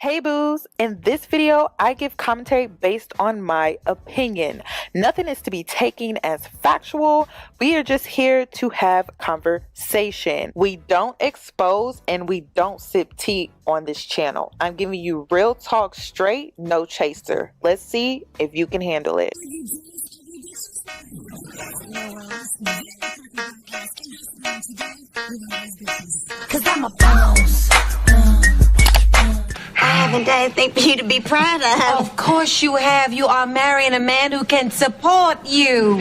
Hey boos, in this video, I give commentary based on my opinion. Nothing is to be taken as factual. We are just here to have conversation. We don't expose and we don't sip tea on this channel. I'm giving you real talk straight, no chaser. Let's see if you can handle it. Cause I'm a boss. I haven't done anything for you to be proud of. Of course you have. You are marrying a man who can support you.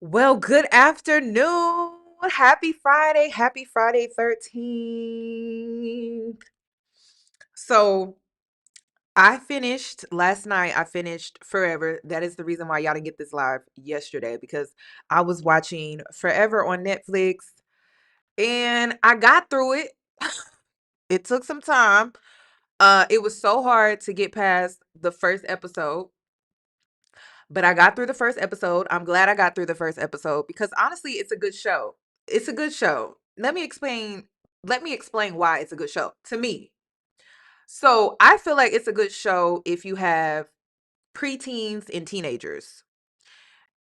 Well, good afternoon. Happy Friday. Happy Friday 13th. So I finished last night. I finished Forever. That is the reason why y'all didn't get this live yesterday, because I was watching Forever on Netflix and I got through it. It took some time. It was so hard to get past the first episode. But I got through the first episode. I'm glad I got through the first episode because honestly, it's a good show. It's a good show. Let me explain why it's a good show to me. So, I feel like it's a good show if you have preteens and teenagers.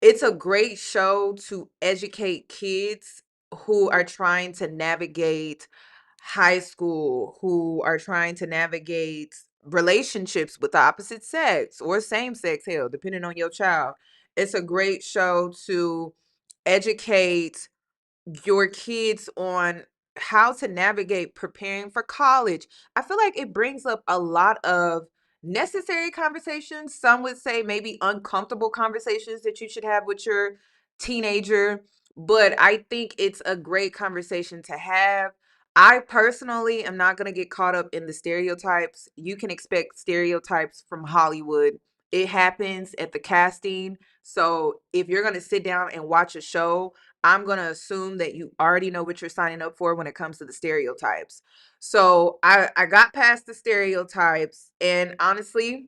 It's a great show to educate kids who are trying to navigate high school, who are trying to navigate relationships with the opposite sex or same sex, hell, depending on your child. It's a great show to educate your kids on how to navigate preparing for college. I feel like it brings up a lot of necessary conversations. Some would say maybe uncomfortable conversations that you should have with your teenager, but I think it's a great conversation to have. I personally am not going to get caught up in the stereotypes. You can expect stereotypes from Hollywood. It happens at the casting. So if you're going to sit down and watch a show, I'm going to assume that you already know what you're signing up for when it comes to the stereotypes. So I got past the stereotypes. And honestly,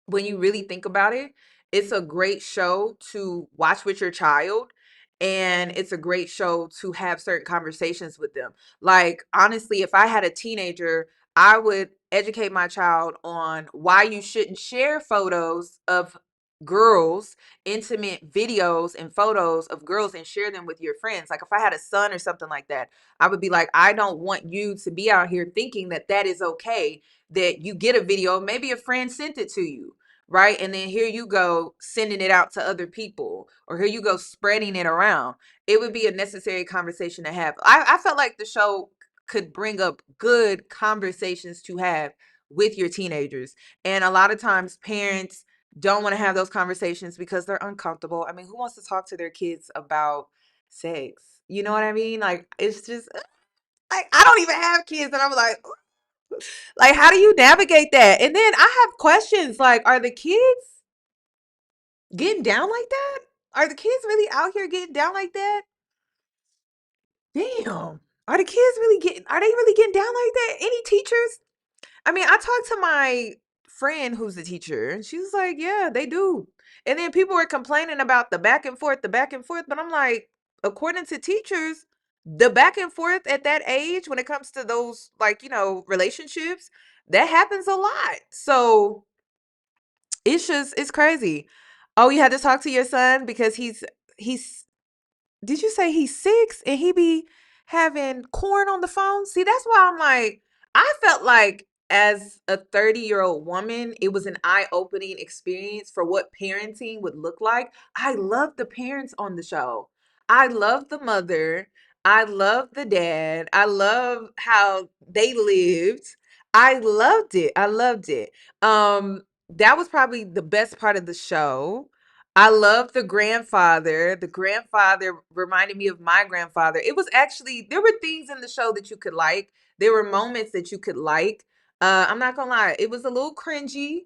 when you really think about it, it's a great show to watch with your child. And it's a great show to have certain conversations with them. Like, honestly, if I had a teenager, I would educate my child on why you shouldn't share photos of girls, intimate videos and photos of girls, and share them with your friends. Like, if I had a son or something like that, I would be like, I don't want you to be out here thinking that that is okay, that you get a video, maybe a friend sent it to you, right? And then here you go sending it out to other people, or here you go spreading it around. It would be a necessary conversation to have. I felt like the show could bring up good conversations to have with your teenagers. And a lot of times parents don't want to have those conversations because they're uncomfortable. I mean, who wants to talk to their kids about sex? You know what I mean? Like, it's just like, I don't even have kids, and I'm like, how do you navigate that? And then I have questions like, are the kids getting down like that? Are the kids really out here getting down like that? Damn. Are they really getting down like that? Any teachers? I mean, I talked to my friend who's a teacher, and she was like, yeah, they do. And then people were complaining about the back and forth. But I'm like, according to teachers, the back and forth at that age, when it comes to those, like, relationships, that happens a lot. So it's crazy. Oh, you had to talk to your son because he's did you say he's 6 and he be having corn on the phone? See, that's why I'm like, I felt like as a 30-year-old woman, it was an eye-opening experience for what parenting would look like. I love the parents on the show. I love the mother. I love the dad. I love how they lived. I loved it. I loved it. That was probably the best part of the show. I love the grandfather. The grandfather reminded me of my grandfather. It was actually, there were things in the show that you could like. There were moments that you could like. I'm not gonna lie, it was a little cringy.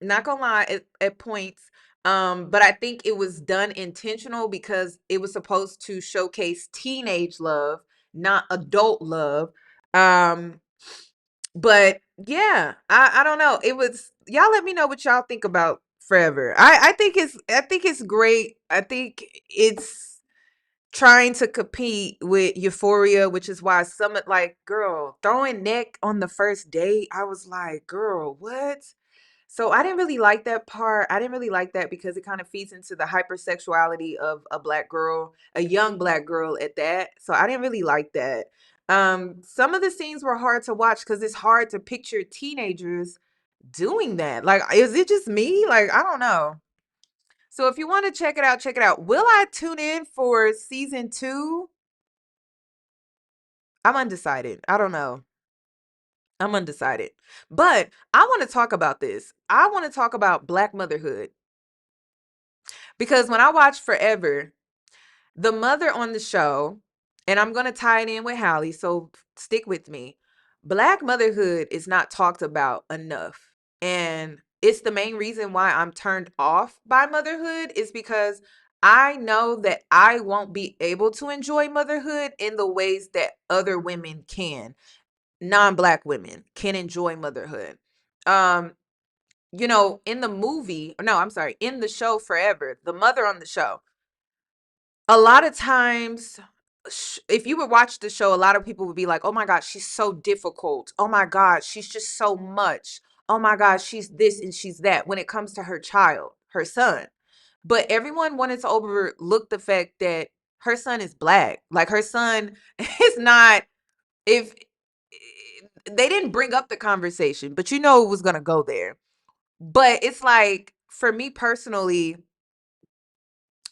Not gonna lie at points. But I think it was done intentional because it was supposed to showcase teenage love, not adult love. Um, but Yeah, I don't know. It was y'all let me know what y'all think about Forever. I think it's great. I think it's trying to compete with Euphoria, which is why some like, girl, throwing neck on the first date. I was like, girl, what? So I didn't really like that part. I didn't really like that because it kind of feeds into the hypersexuality of a black girl, a young black girl at that. So I didn't really like that. Some of the scenes were hard to watch because it's hard to picture teenagers doing that. Like, is it just me? Like, I don't know. So if you want to check it out, check it out. Will I tune in for season 2? I'm undecided. I don't know. I'm undecided. But I want to talk about this. I want to talk about black motherhood because when I watched Forever, the mother on the show, and I'm going to tie it in with Halle, so stick with me. Black motherhood is not talked about enough. And it's the main reason why I'm turned off by motherhood is because I know that I won't be able to enjoy motherhood in the ways that other women can. Non-black women can enjoy motherhood. Um, in the movie, no, I'm sorry, in the show Forever, the mother on the show, a lot of times if you would watch the show, a lot of people would be like, oh my god, she's so difficult, oh my god, she's just so much, oh my god, she's this and she's that when it comes to her child, her son. But everyone wanted to overlook the fact that her son is black. Like, her son is not, if they didn't bring up the conversation, but it was going to go there. But it's like, for me personally,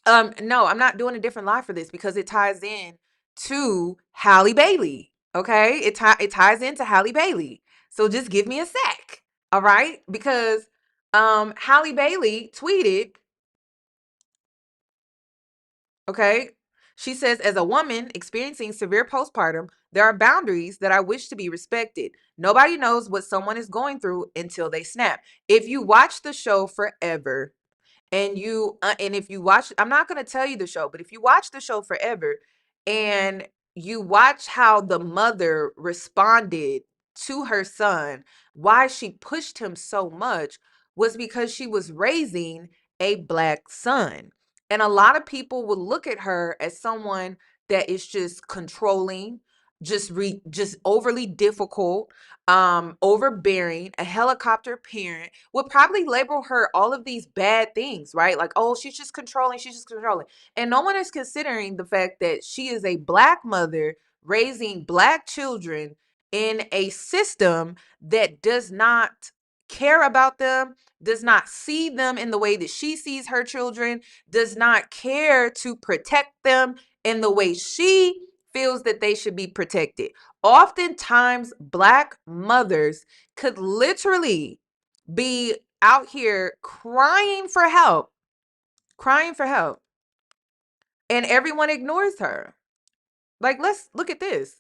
no, I'm not doing a different live for this because it ties in to Halle Bailey. Okay, it ties into Halle Bailey. So just give me a sec, all right? Because Halle Bailey tweeted, okay, she says, as a woman experiencing severe postpartum, there are boundaries that I wish to be respected. Nobody knows what someone is going through until they snap. If you watch the show Forever, and if you watch, I'm not going to tell you the show, but if you watch the show Forever and you watch how the mother responded to her son, why she pushed him so much was because she was raising a black son. And a lot of people would look at her as someone that is just controlling, just overly difficult, overbearing, a helicopter parent, would probably label her all of these bad things, right? Like, oh, she's just controlling, she's just controlling. And no one is considering the fact that she is a black mother raising black children in a system that does not care about them, does not see them in the way that she sees her children, does not care to protect them in the way she feels that they should be protected. Oftentimes, black mothers could literally be out here crying for help, and everyone ignores her. Like, let's look at this.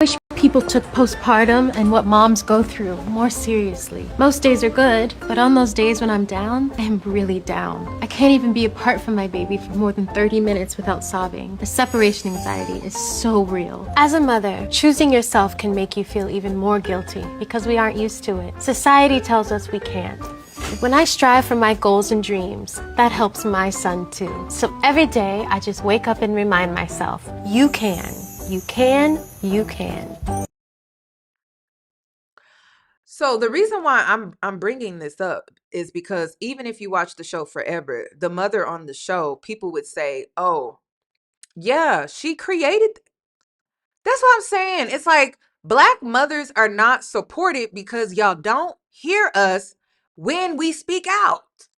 Wish people took postpartum and what moms go through more seriously. Most days are good, but on those days when I'm down, I am really down. I can't even be apart from my baby for more than 30 minutes without sobbing. The separation anxiety is so real. As a mother, choosing yourself can make you feel even more guilty because we aren't used to it. Society tells us we can't. When I strive for my goals and dreams, that helps my son too. So every day, I just wake up and remind myself, you can. You can, you can. So the reason why I'm bringing this up is because even if you watch the show Forever, the mother on the show, people would say, "Oh, yeah, she created." That's what I'm saying. It's like black mothers are not supported because y'all don't hear us when we speak out.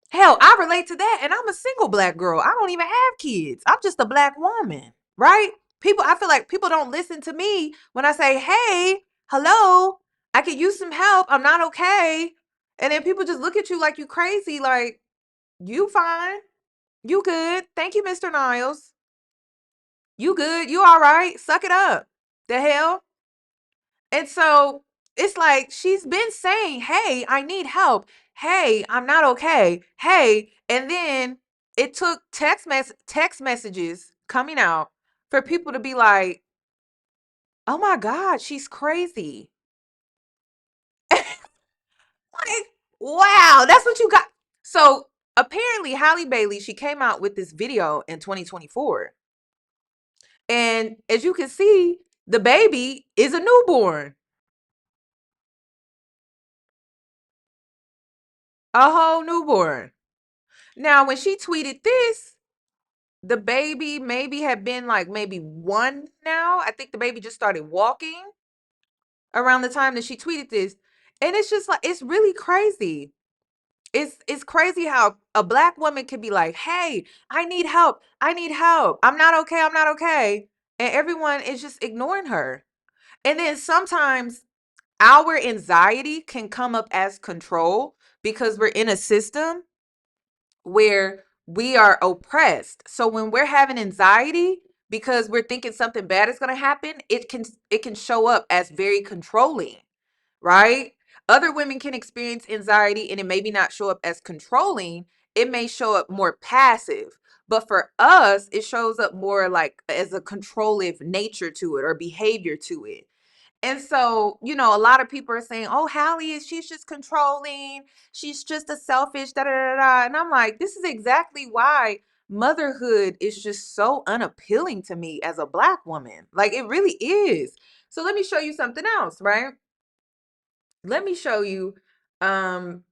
Hell, I relate to that, and I'm a single black girl. I don't even have kids. I'm just a black woman, right? I feel like people don't listen to me when I say, hey, hello, I could use some help. I'm not okay. And then people just look at you like you crazy, like, you fine. You good. Thank you, Mr. Niles. You good. You all right. Suck it up. The hell? And so it's like she's been saying, hey, I need help. Hey, I'm not okay. Hey. And then it took text messages coming out for people to be like, oh my God, she's crazy. Like, wow, that's what you got. So apparently Halle Bailey, she came out with this video in 2024. And as you can see, the baby is a newborn. A whole newborn. Now, when she tweeted this, the baby maybe had been like maybe 1 now. I think the baby just started walking around the time that she tweeted this. And it's just like, it's really crazy. It's crazy how a black woman can be like, "Hey, I need help. I need help. I'm not okay. I'm not okay." And everyone is just ignoring her. And then sometimes our anxiety can come up as control because we're in a system where we are oppressed. So when we're having anxiety because we're thinking something bad is going to happen, it can show up as very controlling, right? Other women can experience anxiety and it maybe not show up as controlling. It may show up more passive. But for us, it shows up more like as a controlling nature to it or behavior to it. And so, a lot of people are saying, "Oh, she's just controlling. She's just a selfish, da da da da." And I'm like, this is exactly why motherhood is just so unappealing to me as a black woman. Like, it really is. So let me show you something else, right? Let me show you um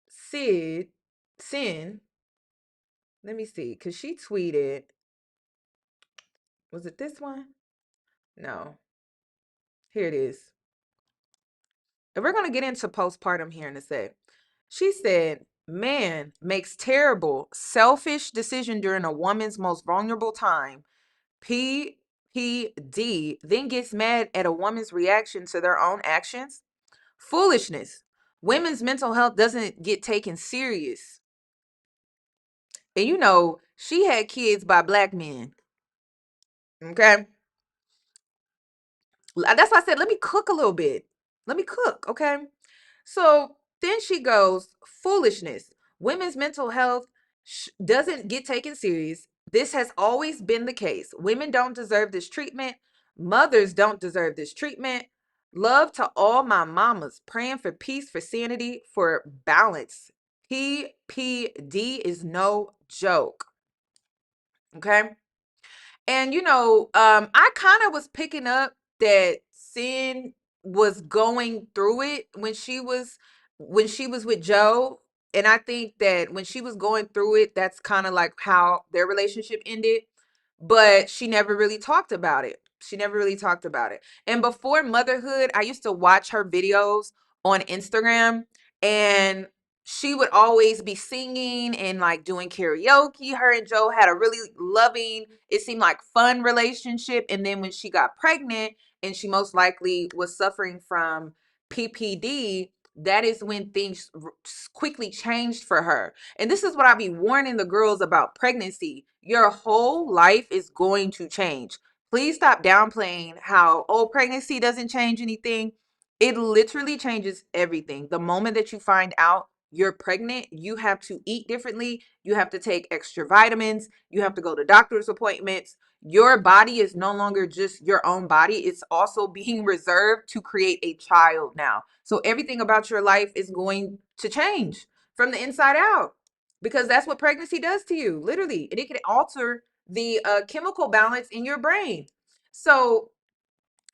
Sid Sin. Let me see, because she tweeted, was it this one? No. Here it is. And we're going to get into postpartum here in a sec. She said, "Man makes terrible, selfish decision during a woman's most vulnerable time. PPD then gets mad at a woman's reaction to their own actions. Foolishness. Women's mental health doesn't get taken serious." And she had kids by black men. Okay. That's why I said, let me cook a little bit. Let me cook. Okay. So then she goes, "Foolishness. Women's mental health doesn't get taken serious. This has always been the case. Women don't deserve this treatment. Mothers don't deserve this treatment. Love to all my mamas. Praying for peace, for sanity, for balance. PPD is no joke." Okay. And I kind of was picking up that Sin was going through it when she was with Joe. And I think that when she was going through it, that's kind of like how their relationship ended. But she never really talked about it. She never really talked about it. And before motherhood, I used to watch her videos on Instagram, and she would always be singing and like doing karaoke. Her and Joe had a really loving, it seemed like fun relationship. And then when she got pregnant and she most likely was suffering from PPD, that is when things quickly changed for her. And this is what I be warning the girls about pregnancy. Your whole life is going to change. Please stop downplaying how, oh, pregnancy doesn't change anything. It literally changes everything. The moment that you find out you're pregnant, you have to eat differently. You have to take extra vitamins. You have to go to doctor's appointments. Your body is no longer just your own body. It's also being reserved to create a child now. So everything about your life is going to change from the inside out, because that's what pregnancy does to you, literally. And it can alter the chemical balance in your brain. So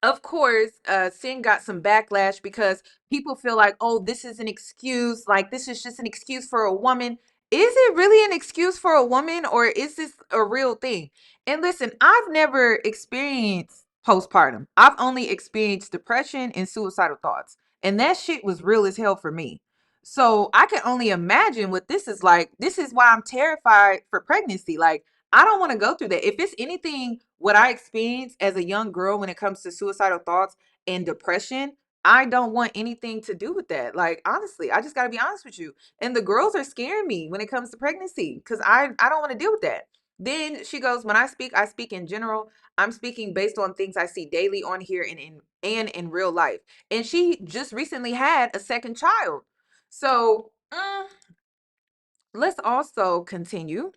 of course, Sin got some backlash because people feel like, oh, this is an excuse. Like, this is just an excuse for a woman. Is it really an excuse for a woman, or is this a real thing? And listen, I've never experienced postpartum. I've only experienced depression and suicidal thoughts. And that shit was real as hell for me. So I can only imagine what this is like. This is why I'm terrified for pregnancy. Like, I don't want to go through that. If it's anything, what I experienced as a young girl when it comes to suicidal thoughts and depression, I don't want anything to do with that. Like, honestly, I just got to be honest with you. And the girls are scaring me when it comes to pregnancy because I don't want to deal with that. Then she goes, "When I speak in general. I'm speaking based on things I see daily on here and in real life." And she just recently had a second child. So let's also continue,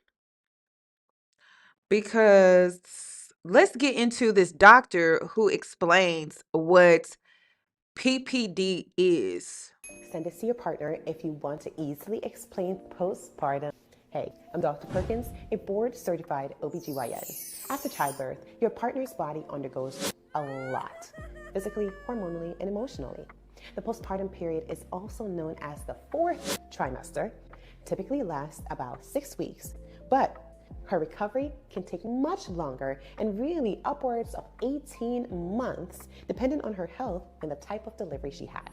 because let's get into this doctor who explains what PPD is. Send this to your partner if you want to easily explain postpartum. Hey, I'm Dr. Perkins, a board-certified OBGYN. After childbirth, your partner's body undergoes a lot, physically, hormonally, and emotionally. The postpartum period is also known as the fourth trimester, typically lasts about 6 weeks, but her recovery can take much longer and really upwards of 18 months, depending on her health and the type of delivery she had.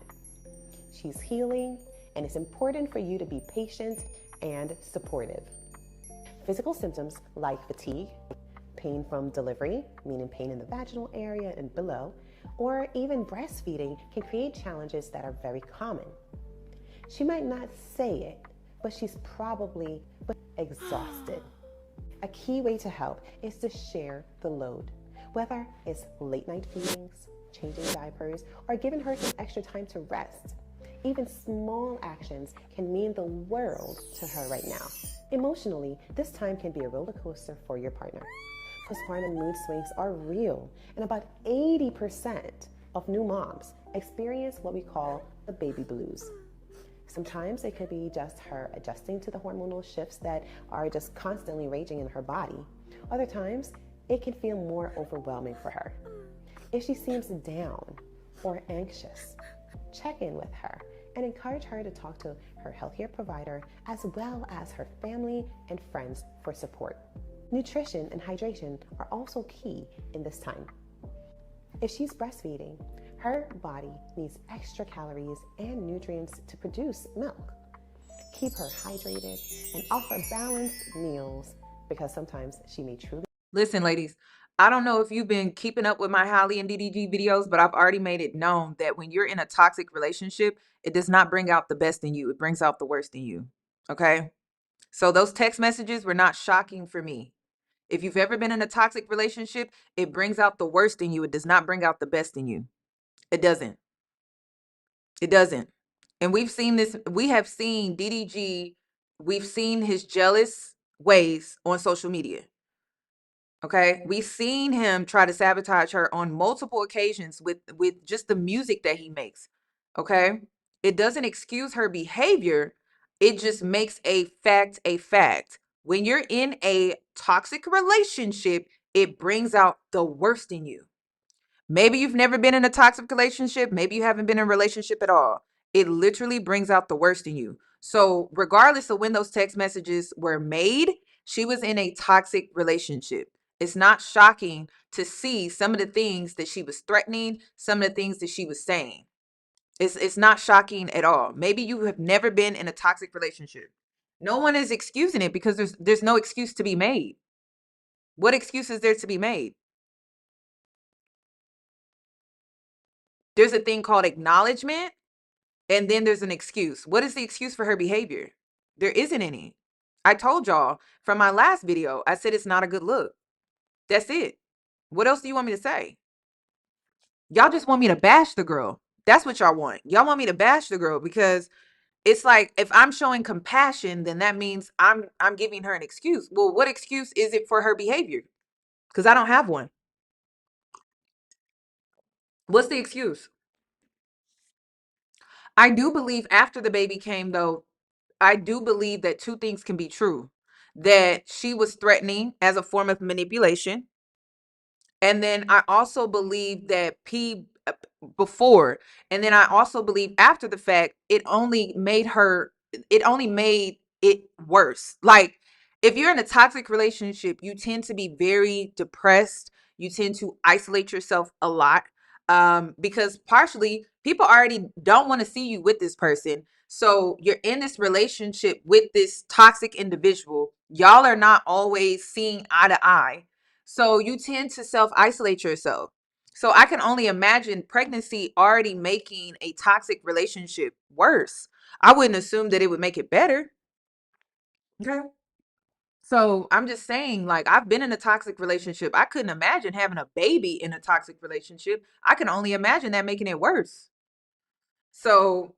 She's healing, and it's important for you to be patient and supportive. Physical symptoms like fatigue, pain from delivery, meaning pain in the vaginal area and below, or even breastfeeding can create challenges that are very common. She might not say it, but she's probably exhausted. A key way to help is to share the load, whether it's late night feedings, changing diapers, or giving her some extra time to rest. Even small actions can mean the world to her right now. Emotionally, this time can be a roller coaster for your partner. Postpartum mood swings are real, and about 80% of new moms experience what we call the baby blues. Sometimes it could be just her adjusting to the hormonal shifts that are just constantly raging in her body. Other times, it can feel more overwhelming for her. If she seems down or anxious, check in with her and encourage her to talk to her healthcare provider as well as her family and friends for support. Nutrition and hydration are also key in this time. If she's breastfeeding, her body needs extra calories and nutrients to produce milk. Keep her hydrated and offer balanced meals because sometimes she may truly. Listen, ladies, I don't know if you've been keeping up with my Halle and DDG videos, but I've already made it known that when you're in a toxic relationship, it does not bring out the best in you. It brings out the worst in you. Okay? So those text messages were not shocking for me. If you've ever been in a toxic relationship, it brings out the worst in you. It does not bring out the best in you. It doesn't. It doesn't. And we've seen this. We have seen DDG. We've seen his jealous ways on social media. Okay. We've seen him try to sabotage her on multiple occasions with just the music that he makes. Okay. It doesn't excuse her behavior. It just makes a fact a fact. When you're in a toxic relationship, it brings out the worst in you. Maybe you've never been in a toxic relationship. Maybe you haven't been in a relationship at all. It literally brings out the worst in you. So regardless of when those text messages were made, she was in a toxic relationship. It's not shocking to see some of the things that she was threatening, some of the things that she was saying. It's not shocking at all. Maybe you have never been in a toxic relationship. No one is excusing it because there's no excuse to be made. What excuse is there to be made? There's a thing called acknowledgement, and then there's an excuse. What is the excuse for her behavior? There isn't any. I told y'all from my last video, I said it's not a good look. That's it. What else do you want me to say? Y'all just want me to bash the girl. That's what y'all want. Y'all want me to bash the girl because it's like if I'm showing compassion, then that means I'm giving her an excuse. Well, what excuse is it for her behavior? Because I don't have one. What's the excuse? I do believe after the baby came, though, I do believe that two things can be true. That she was threatening as a form of manipulation. And then I also believe that before, and then I also believe after the fact, it only made it worse. Like if you're in a toxic relationship, you tend to be very depressed. You tend to isolate yourself a lot. Because partially people already don't want to see you with this person. So you're in this relationship with this toxic individual. Y'all are not always seeing eye to eye. So you tend to self-isolate yourself. So I can only imagine pregnancy already making a toxic relationship worse. I wouldn't assume that it would make it better. Okay. So I'm just saying, like, I've been in a toxic relationship. I couldn't imagine having a baby in a toxic relationship. I can only imagine that making it worse. So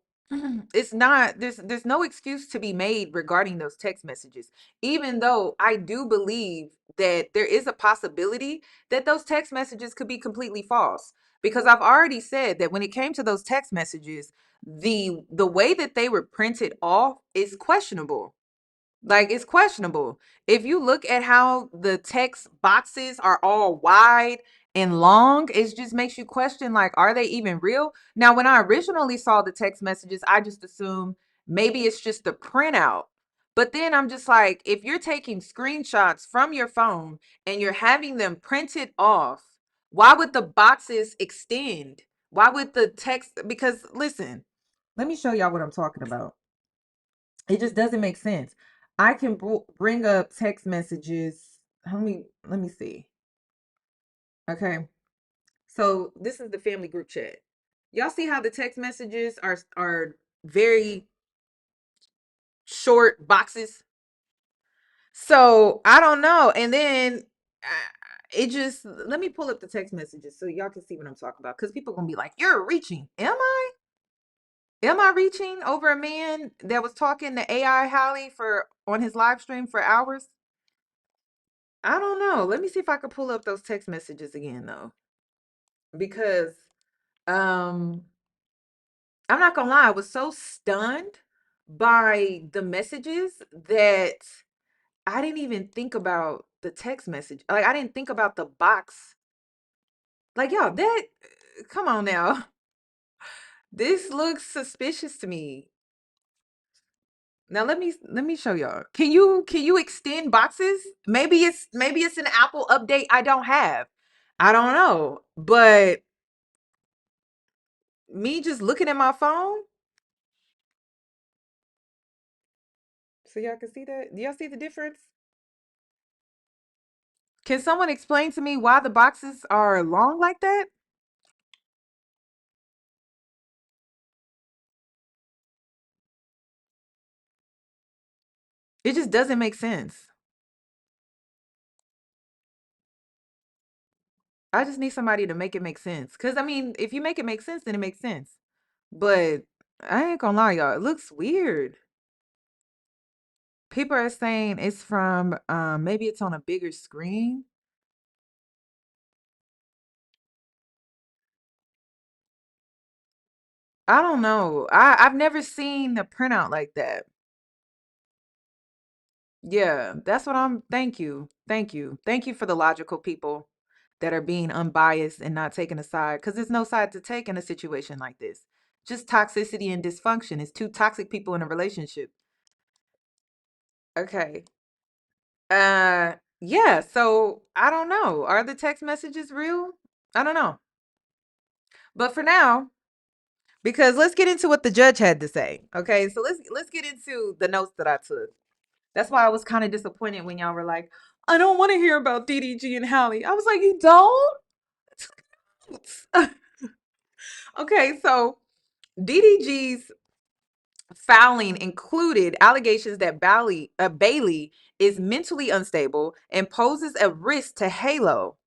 It's not, there's no excuse to be made regarding those text messages, even though I do believe that there is a possibility that those text messages could be completely false, because I've already said that when it came to those text messages, the way that they were printed off is questionable. Like, it's questionable. If you look at how the text boxes are all wide and long, it just makes you question, like, are they even real? Now, when I originally saw the text messages, I just assumed maybe it's just the printout. But then I'm just like, if you're taking screenshots from your phone and you're having them printed off, why would the boxes extend? Why would the text? Because listen, let me show y'all what I'm talking about. It just doesn't make sense. I can bring up text messages. Let me see. Okay. So this is the family group chat. Y'all see how the text messages are very short boxes? So I don't know. And then it just, let me pull up the text messages so y'all can see what I'm talking about. Because people gonna be like, "You're reaching." Am I? Am I reaching over a man that was talking to AI Halle for on his live stream for hours? I don't know. Let me see if I can pull up those text messages again though. Because um I'm not gonna lie, I was so stunned by the messages that I didn't even think about the text message. Like, I didn't think about the box. Like, y'all, that come on now. This looks suspicious to me. Now let me show y'all. Can you extend boxes? Maybe it's an Apple update I don't have. I don't know. But me just looking at my phone, so y'all can see that. Do y'all see the difference? Can someone explain to me why the boxes are long like that? It just doesn't make sense. I just need somebody to make it make sense. Because, I mean, if you make it make sense, then it makes sense. But I ain't gonna lie, y'all. It looks weird. People are saying it's from, maybe it's on a bigger screen. I don't know. I've never seen the printout like that. Yeah, that's what I'm. Thank you. Thank you. Thank you for the logical people that are being unbiased and not taking a side, because there's no side to take in a situation like this. Just toxicity and dysfunction. It's two toxic people in a relationship. Okay. Yeah, so I don't know. Are the text messages real? I don't know. But for now, because let's get into what the judge had to say. Okay, so let's get into the notes that I took. That's why I was kind of disappointed when y'all were like, "I don't want to hear about DDG and Halle." I was like, "You don't?" Okay, so DDG's filing included allegations that Bailey is mentally unstable and poses a risk to Halo.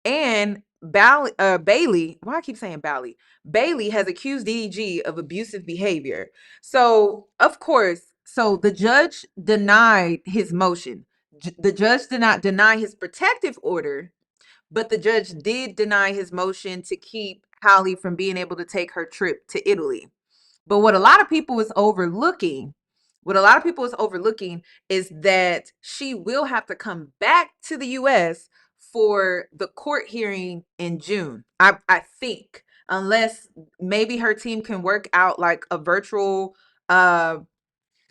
And Bailey, why I keep saying Bailey? Bailey has accused DDG of abusive behavior. So, of course, so the judge denied his motion. The judge did not deny his protective order, but the judge did deny his motion to keep Holly from being able to take her trip to Italy. But what a lot of people is overlooking, is that she will have to come back to the US for the court hearing in June. I think, unless maybe her team can work out like a virtual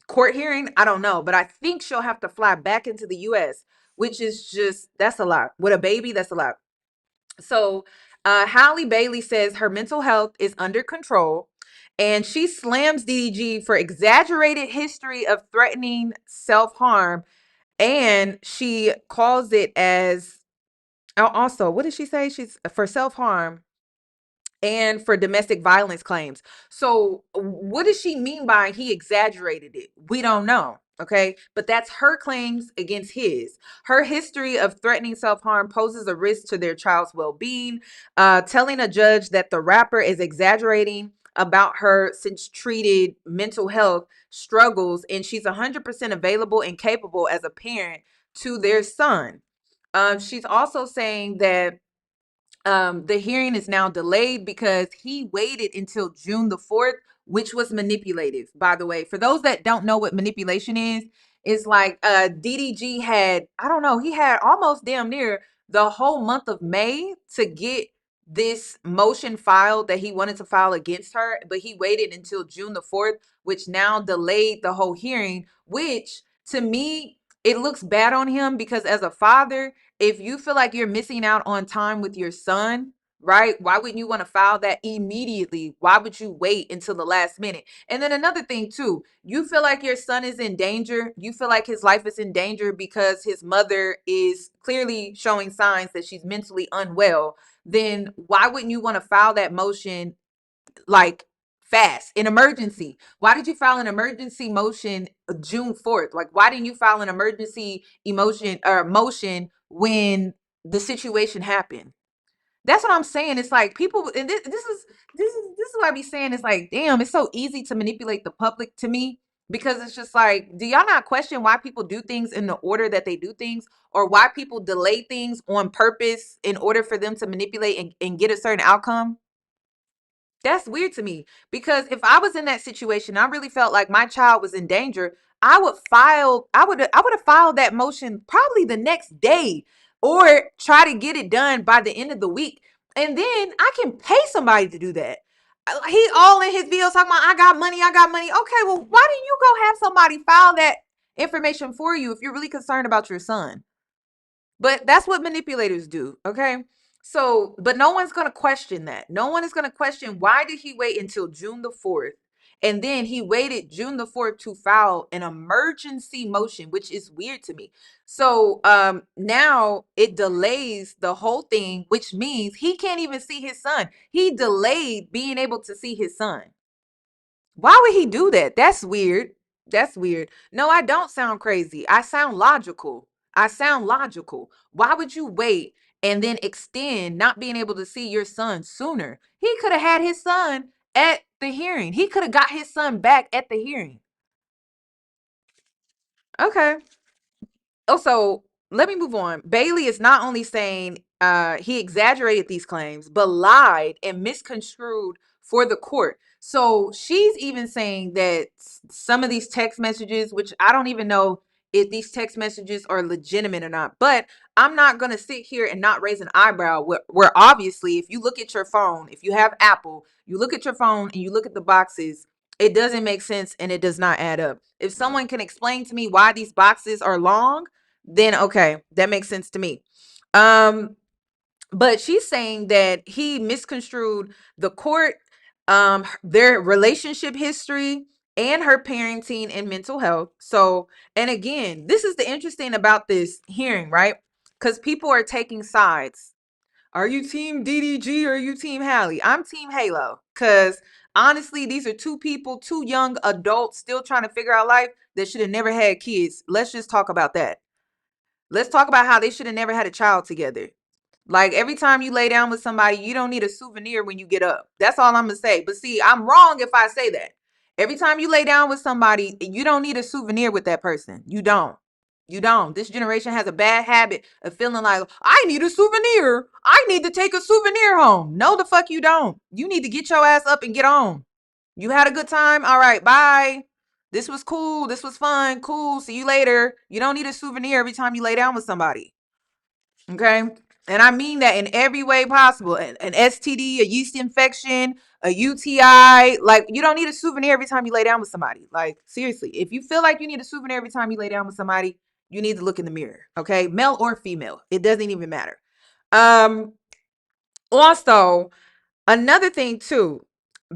court hearing. I don't know, but I think she'll have to fly back into the US, which is just, that's a lot. With a baby, that's a lot. So Halle Bailey says her mental health is under control, and she slams DDG for exaggerated history of threatening self-harm, and she calls it as, also, what did she say? She's for self-harm and for domestic violence claims. So what does she mean by he exaggerated it? We don't know. Okay. But that's her claims against his. Her history of threatening self-harm poses a risk to their child's well-being, telling a judge that the rapper is exaggerating about her since treated mental health struggles, and she's 100% available and capable as a parent to their son. She's also saying that the hearing is now delayed because he waited until June the 4th, which was manipulative, by the way. For those that don't know what manipulation is, it's like DDG had, I don't know, he had almost damn near the whole month of May to get this motion filed that he wanted to file against her, but he waited until June the 4th, which now delayed the whole hearing, which to me, it looks bad on him because as a father, if you feel like you're missing out on time with your son, right? Why wouldn't you want to file that immediately? Why would you wait until the last minute? And then another thing too, you feel like your son is in danger. You feel like his life is in danger because his mother is clearly showing signs that she's mentally unwell. Then why wouldn't you want to file that motion like fast, in emergency? Why did you file an emergency motion June 4th? Like, why didn't you file an emergency emotion or motion when the situation happened? That's what I'm saying. It's like people, and this is what I be saying. It's like, damn, it's so easy to manipulate the public to me, because it's just like, do y'all not question why people do things in the order that they do things, or why people delay things on purpose in order for them to manipulate and get a certain outcome? That's weird to me, because if I was in that situation, I really felt like my child was in danger, I would have filed that motion probably the next day, or try to get it done by the end of the week. And then I can pay somebody to do that. He all in his videos talking about, I got money, I got money. Okay, well, why didn't you go have somebody file that information for you if you're really concerned about your son? But that's what manipulators do, okay? So, but no one's going to question that. No one is going to question, why did he wait until June the 4th? And then he waited June the 4th to file an emergency motion, which is weird to me. So now it delays the whole thing, which means he can't even see his son. He delayed being able to see his son. Why would he do that? That's weird. That's weird. No, I don't sound crazy. I sound logical. I sound logical. Why would you wait and then extend not being able to see your son sooner? He could have had his son at the hearing. He could have got his son back at the hearing. Okay. Also, let me move on. Bailey is not only saying he exaggerated these claims, but lied and misconstrued for the court. So she's even saying that some of these text messages, which I don't even know if these text messages are legitimate or not, but I'm not going to sit here and not raise an eyebrow where obviously, if you look at your phone, if you have Apple, you look at your phone and you look at the boxes, it doesn't make sense and it does not add up. If someone can explain to me why these boxes are long, then okay, that makes sense to me. But she's saying that he misconstrued the court, their relationship history, and her parenting and mental health. So, and again, this is the interesting about this hearing, right? Because people are taking sides. Are you team DDG or are you team Halle? I'm team Halo, because honestly, these are two people, two young adults still trying to figure out life that should have never had kids. Let's just talk about that. Let's talk about how they should have never had a child together. Like, every time you lay down with somebody, you don't need a souvenir when you get up. That's all I'm going to say. But see, I'm wrong if I say that. Every time you lay down with somebody, you don't need a souvenir with that person. You don't. You don't. This generation has a bad habit of feeling like, I need a souvenir. I need to take a souvenir home. No, the fuck you don't. You need to get your ass up and get on. You had a good time? All right, bye. This was cool. This was fun. Cool. See you later. You don't need a souvenir every time you lay down with somebody. Okay? And I mean that in every way possible. An STD, a yeast infection, a UTI. Like, you don't need a souvenir every time you lay down with somebody. Like, seriously, if you feel like you need a souvenir every time you lay down with somebody, you need to look in the mirror. Okay? Male or female. It doesn't even matter. Also, another thing too,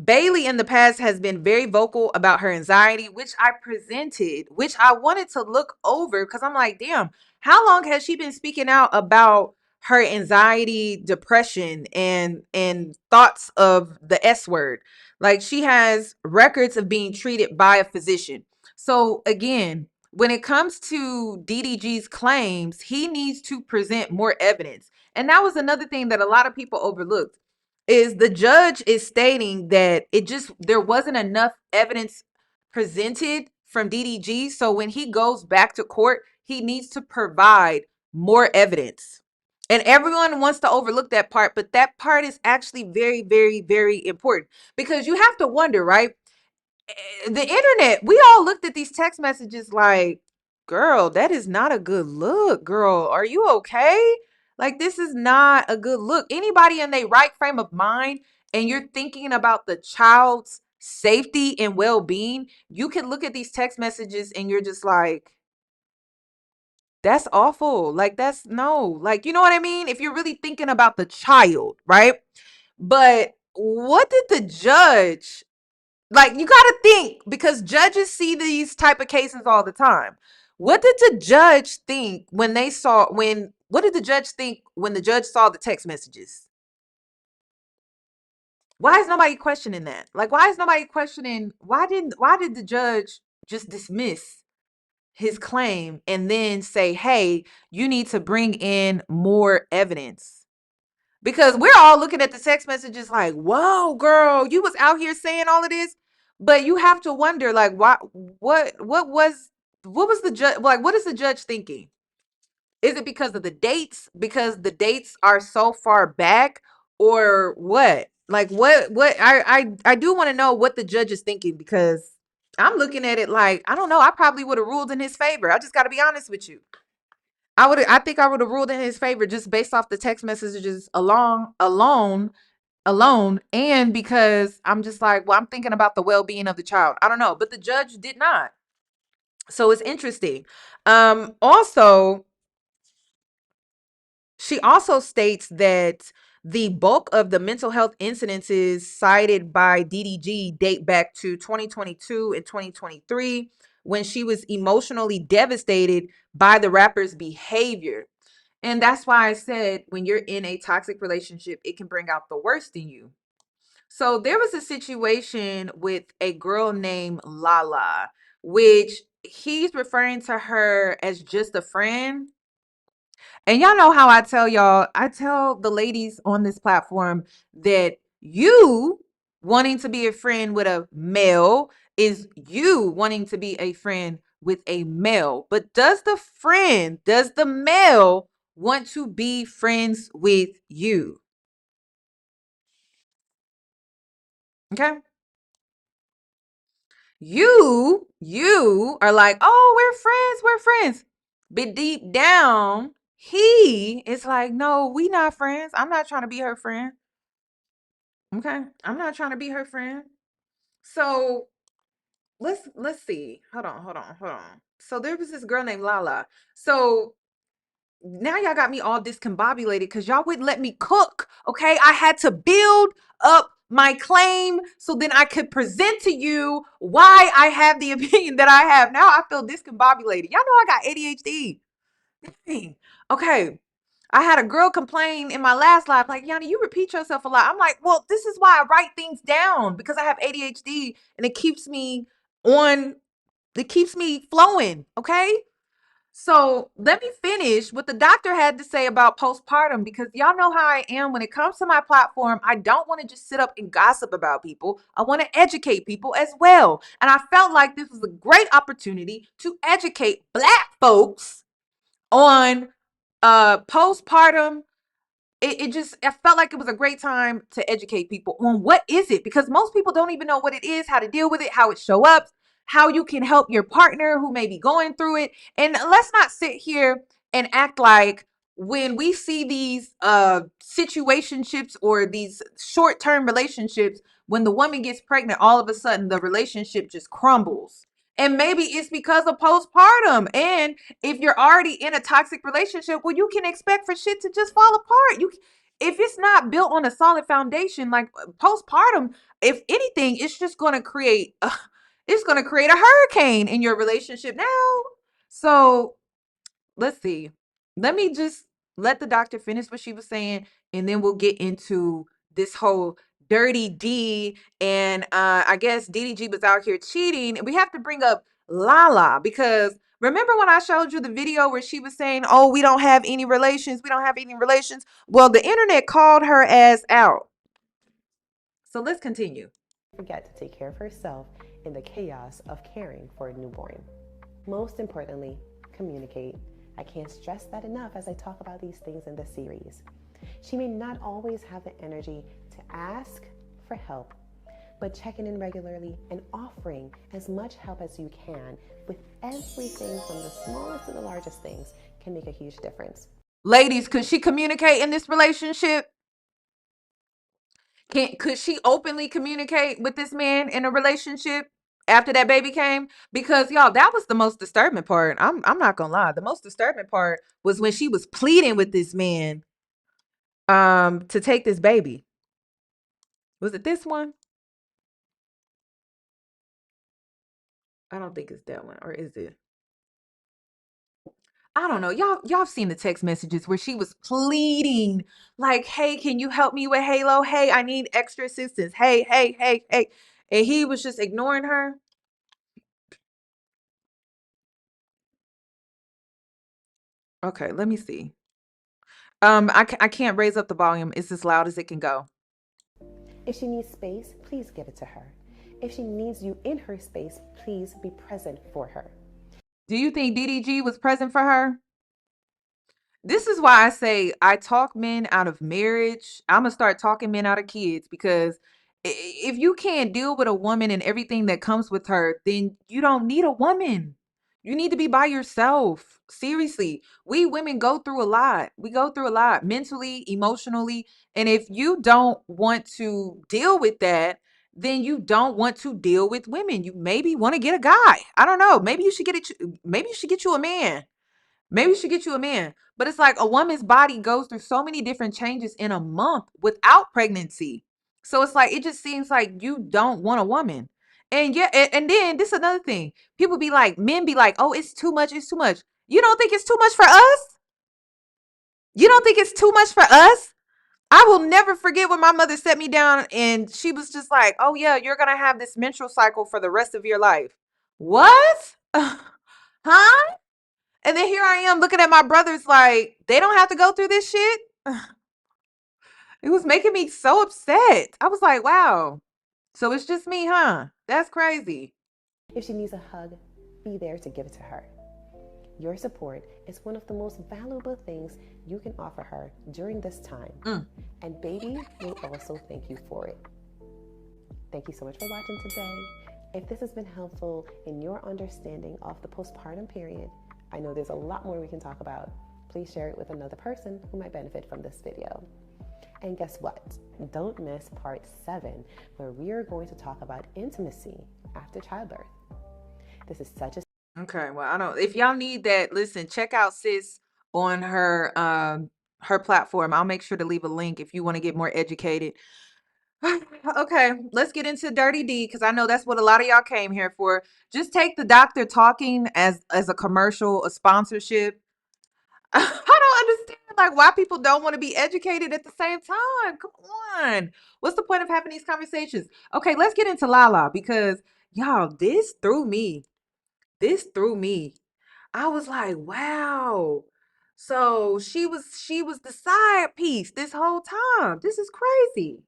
Bailey in the past has been very vocal about her anxiety, which I presented, which I wanted to look over because I'm like, damn, how long has she been speaking out about her anxiety, depression, and thoughts of the S word? Like, she has records of being treated by a physician. So again, when it comes to DDG's claims, he needs to present more evidence. And that was another thing that a lot of people overlooked. is the judge is stating that there wasn't enough evidence presented from DDG. So when he goes back to court, he needs to provide more evidence. And everyone wants to overlook that part, but that part is actually very, very, very important, because you have to wonder, right? The internet, we all looked at these text messages like, girl, that is not a good look. Girl, are you okay? Like, this is not a good look. Anybody in their right frame of mind, and you're thinking about the child's safety and well-being, you can look at these text messages and you're just like, that's awful. Like, that's no, like, you know what I mean? If you're really thinking about the child, right? But what did the judge, like, you got to think, because judges see these type of cases all the time. What did the judge think when what did the judge think when the judge saw the text messages? Why is nobody questioning that? Like, why is nobody questioning, why did the judge just dismiss his claim and then say, hey, you need to bring in more evidence? Because we're all looking at the text messages like, whoa, girl, you was out here saying all of this. But you have to wonder, like, why, what was the judge, like, what is the judge thinking? Is it because of the dates? Because the dates are so far back, or what? Like, what I do want to know what the judge is thinking, because I'm looking at it like, I don't know, I probably would have ruled in his favor. I just got to be honest with you. I think I would have ruled in his favor just based off the text messages alone, and because I'm just like, well, I'm thinking about the well-being of the child. I don't know, but the judge did not. So it's interesting. Also, she also states that the bulk of the mental health incidences cited by DDG date back to 2022 and 2023, when she was emotionally devastated by the rapper's behavior. And that's why I said, when you're in a toxic relationship, it can bring out the worst in you. So there was a situation with a girl named Lala, which he's referring to her as just a friend. And y'all know how I tell the ladies on this platform that you wanting to be a friend with a male is you wanting to be a friend with a male. But does the male want to be friends with you? Okay. You are like, oh, we're friends. But deep down, he is like, no, we not friends. I'm not trying to be her friend. Okay. I'm not trying to be her friend. So let's see. Hold on. So there was this girl named Lala. So now y'all got me all discombobulated because y'all wouldn't let me cook. Okay. I had to build up my claim so then I could present to you why I have the opinion that I have. Now I feel discombobulated. Y'all know I got ADHD. Dang. Okay. I had a girl complain in my last live, like, Yoni, you repeat yourself a lot. I'm like, well, this is why I write things down, because I have ADHD and it keeps me flowing. Okay. So let me finish what the doctor had to say about postpartum, because y'all know how I am when it comes to my platform. I don't want to just sit up and gossip about people. I want to educate people as well. And I felt like this was a great opportunity to educate Black folks on postpartum. I felt like it was a great time to educate people on what is it, because most people don't even know what it is, how to deal with it, how it show up, how you can help your partner who may be going through it. And let's not sit here and act like when we see these situationships or these short-term relationships, when the woman gets pregnant, all of a sudden the relationship just crumbles. And maybe it's because of postpartum. And if you're already in a toxic relationship, well, you can expect for shit to just fall apart. If it's not built on a solid foundation, like postpartum, if anything, it's just going to create a hurricane in your relationship now. So let's see. Let me just let the doctor finish what she was saying, and then we'll get into this whole dirty D. And I guess DDG was out here cheating. And we have to bring up Lala, because remember when I showed you the video where she was saying, oh, we don't have any relations. We don't have any relations. Well, the internet called her ass out. So let's continue. Forget to take care of herself in the chaos of caring for a newborn. Most importantly, communicate. I can't stress that enough as I talk about these things in the series. She may not always have the energy to ask for help, but checking in regularly and offering as much help as you can with everything from the smallest to the largest things can make a huge difference. Ladies, could she communicate in this relationship? Could she openly communicate with this man in a relationship after that baby came? Because y'all, that was the most disturbing part. I'm not gonna lie. The most disturbing part was when she was pleading with this man to take this baby. Was it this one? I don't think it's that one, or is it? I don't know. Y'all have seen the text messages where she was pleading, like, hey, can you help me with Halo? Hey, I need extra assistance. Hey, hey, hey, hey. And he was just ignoring her. Okay, let me see. I can't raise up the volume. It's as loud as it can go. If she needs space, please give it to her. If she needs you in her space, please be present for her. Do you think DDG was present for her? This is why I say I talk men out of marriage. I'm gonna start talking men out of kids, because if you can't deal with a woman and everything that comes with her, then you don't need a woman. You need to be by yourself. Seriously, we women go through a lot. We go through a lot mentally, emotionally. And if you don't want to deal with that, then you don't want to deal with women. You maybe want to get a guy. I don't know. Maybe you should get it. Maybe you should get you a man. Maybe you should get you a man. But it's like a woman's body goes through so many different changes in a month without pregnancy. So it's like, it just seems like you don't want a woman. And yeah, and then this is another thing. People be like, men be like, oh, it's too much. It's too much. You don't think it's too much for us? You don't think it's too much for us? I will never forget when my mother set me down and she was just like, oh, yeah, you're going to have this menstrual cycle for the rest of your life. What? Huh? And then here I am looking at my brothers like, they don't have to go through this shit. It was making me so upset. I was like, wow. So it's just me, huh? That's crazy. If she needs a hug, be there to give it to her. Your support is one of the most valuable things you can offer her during this time. And baby will also thank you for it. Thank you so much for watching today. If this has been helpful in your understanding of the postpartum period, I know there's a lot more we can talk about. Please share it with another person who might benefit from this video. And guess what? Don't miss part 7, where we are going to talk about intimacy after childbirth. This is such a... Okay, well, I don't, if y'all need that, listen, check out sis on her platform. I'll make sure to leave a link if you want to get more educated. Okay, let's get into Dirty D, because I know that's what a lot of y'all came here for. Just take the doctor talking as a commercial, a sponsorship. I don't understand, like, why people don't want to be educated at the same time. Come on. What's the point of having these conversations? Okay, let's get into Lala, because y'all, this threw me. This threw me. I was like, wow. So she was the side piece this whole time. This is crazy.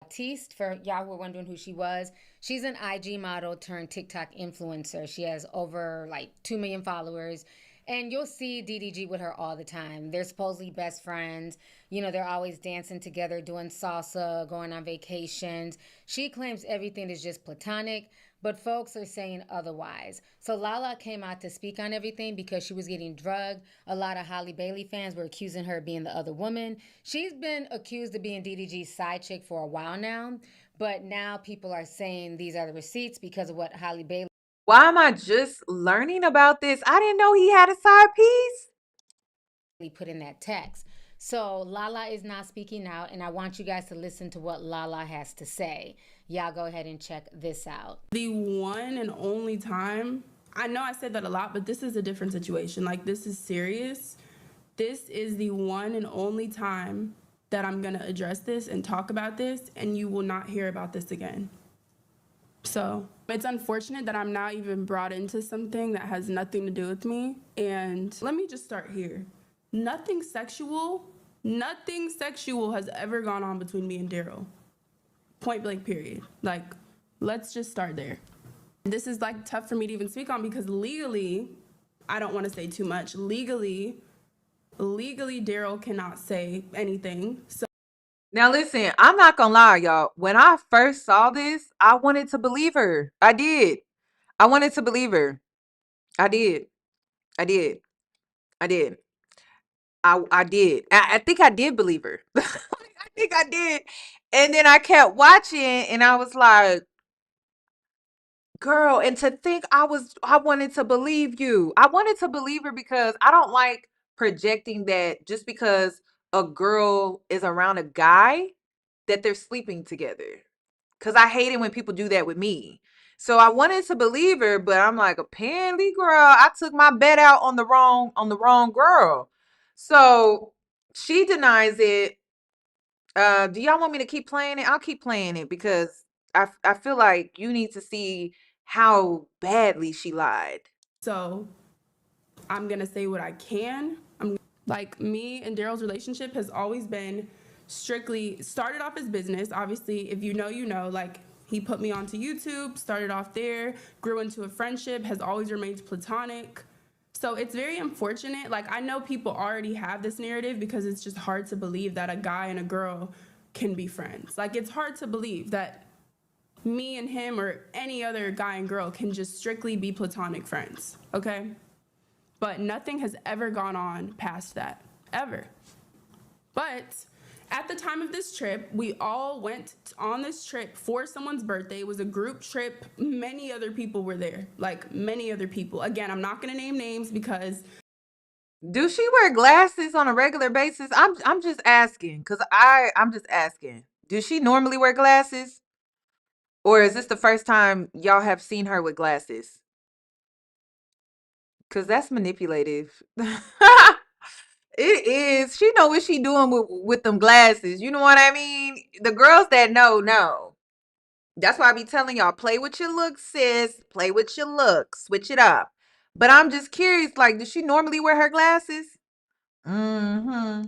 Baptiste, for y'all who were wondering who she was, she's an IG model turned TikTok influencer. She has over like 2 million followers. And you'll see DDG with her all the time. They're supposedly best friends. You know, they're always dancing together, doing salsa, going on vacations. She claims everything is just platonic, but folks are saying otherwise. So Lala came out to speak on everything because she was getting drugged. A lot of Halle Bailey fans were accusing her of being the other woman. She's been accused of being DDG's side chick for a while now, but now people are saying these are the receipts because of what Halle Bailey... Why am I just learning about this? I didn't know he had a side piece. Put in that text. So Lala is not speaking out, and I want you guys to listen to what Lala has to say. Y'all go ahead and check this out. The one and only time, I know I said that a lot, but this is a different situation. Like, this is serious. This is the one and only time that I'm gonna address this and talk about this, and you will not hear about this again. So it's unfortunate that I'm now even brought into something that has nothing to do with me. And let me just start here. Nothing sexual has ever gone on between me and Daryl. Point blank, period. Like, let's just start there. This is like tough for me to even speak on because legally, I don't want to say too much. Legally, Daryl cannot say anything. So Now listen, I'm not gonna lie, y'all. When I first saw this, I wanted to believe her. I did. I wanted to believe her. I did. I did. I did. I did. I think I did believe her. I think I did. And then I kept watching and I was like, girl, and to think I wanted to believe you. I wanted to believe her because I don't like projecting that just because a girl is around a guy that they're sleeping together. Cause I hate it when people do that with me. So I wanted to believe her, but I'm like, apparently, girl, I took my bet out on the wrong girl. So she denies it. Do y'all want me to keep playing it? I'll keep playing it because I feel like you need to see how badly she lied. So I'm gonna say what I can. Like, me and Daryl's relationship has always been strictly started off as business. Obviously, if you know, you know. Like, he put me onto YouTube, started off there, grew into a friendship, has always remained platonic. So it's very unfortunate. Like, I know people already have this narrative because it's just hard to believe that a guy and a girl can be friends. Like, it's hard to believe that me and him or any other guy and girl can just strictly be platonic friends, okay? But nothing has ever gone on past that, ever. But at the time of this trip, we all went on this trip for someone's birthday. It was a group trip. Many other people were there, like many other people. Again, I'm not gonna name names because... Do she wear glasses on a regular basis? I'm just asking, because I'm just asking. Does she normally wear glasses? Or is this the first time y'all have seen her with glasses? Because that's manipulative. It is. She know what she doing with them glasses. You know what I mean? The girls that know. That's why I be telling y'all, play with your looks, sis. Play with your looks. Switch it up. But I'm just curious, like, does she normally wear her glasses? Mm-hmm.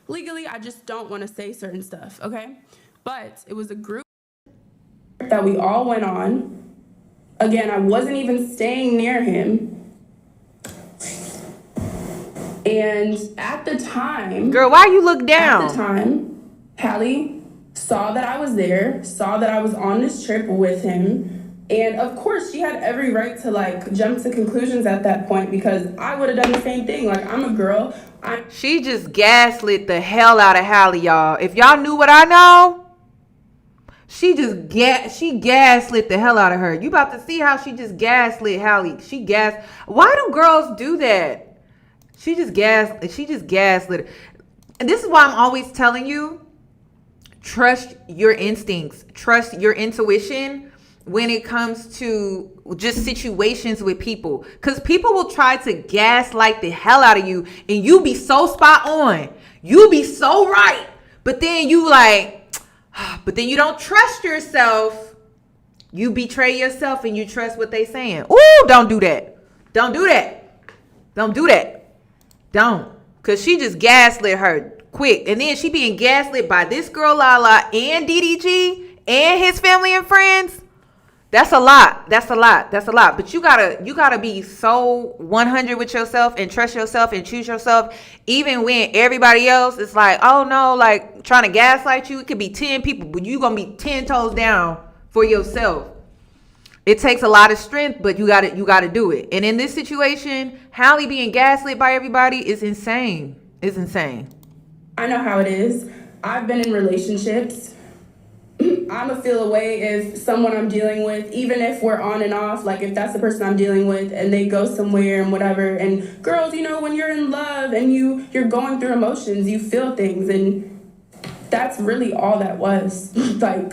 Legally, I just don't want to say certain stuff, okay? But it was a group that we all went on. Again, I wasn't even staying near him. And at the time... Girl, why you look down? At the time, Halle saw that I was there, saw that I was on this trip with him. And of course, she had every right to like jump to conclusions at that point because I would have done the same thing. Like, I'm a girl. She just gaslit the hell out of Halle, y'all. If y'all knew what I know, she gaslit the hell out of her. You about to see how she just gaslit Halle. Why do girls do that? She just gaslit. And this is why I'm always telling you, trust your instincts, trust your intuition when it comes to just situations with people. Because people will try to gaslight the hell out of you and you be so spot on. You be so right. But then you you don't trust yourself. You betray yourself and you trust what they saying. Ooh, don't do that. Don't do that. Don't do that. Don't. Because she just gaslit her quick. And then she being gaslit by this girl, Lala, and DDG, and his family and friends. That's a lot. But you gotta be so 100 with yourself and trust yourself and choose yourself. Even when everybody else is like, oh no, like trying to gaslight you. It could be 10 people, but you gonna be 10 toes down for yourself. It takes a lot of strength, but you gotta do it. And in this situation, Halle being gaslit by everybody is insane. It's insane. I know how it is. I've been in relationships. I'ma feel away if someone I'm dealing with, even if we're on and off, like if that's the person I'm dealing with and they go somewhere and whatever. And girls, you know, when you're in love and you're going through emotions, you feel things, and that's really all that was. Like.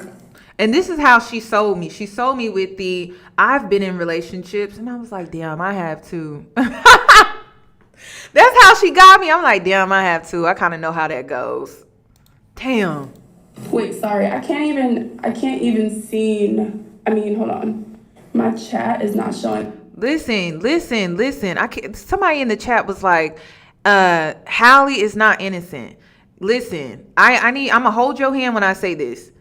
And this is how she sold me. She sold me with the, I've been in relationships. And I was like, damn, I have too. That's how she got me. I'm like, damn, I have too. I kind of know how that goes. Damn. Wait, sorry. I can't even see. Hold on. My chat is not showing. Listen. Somebody in the chat was like, Halle is not innocent. listen, I'm gonna hold your hand when I say this.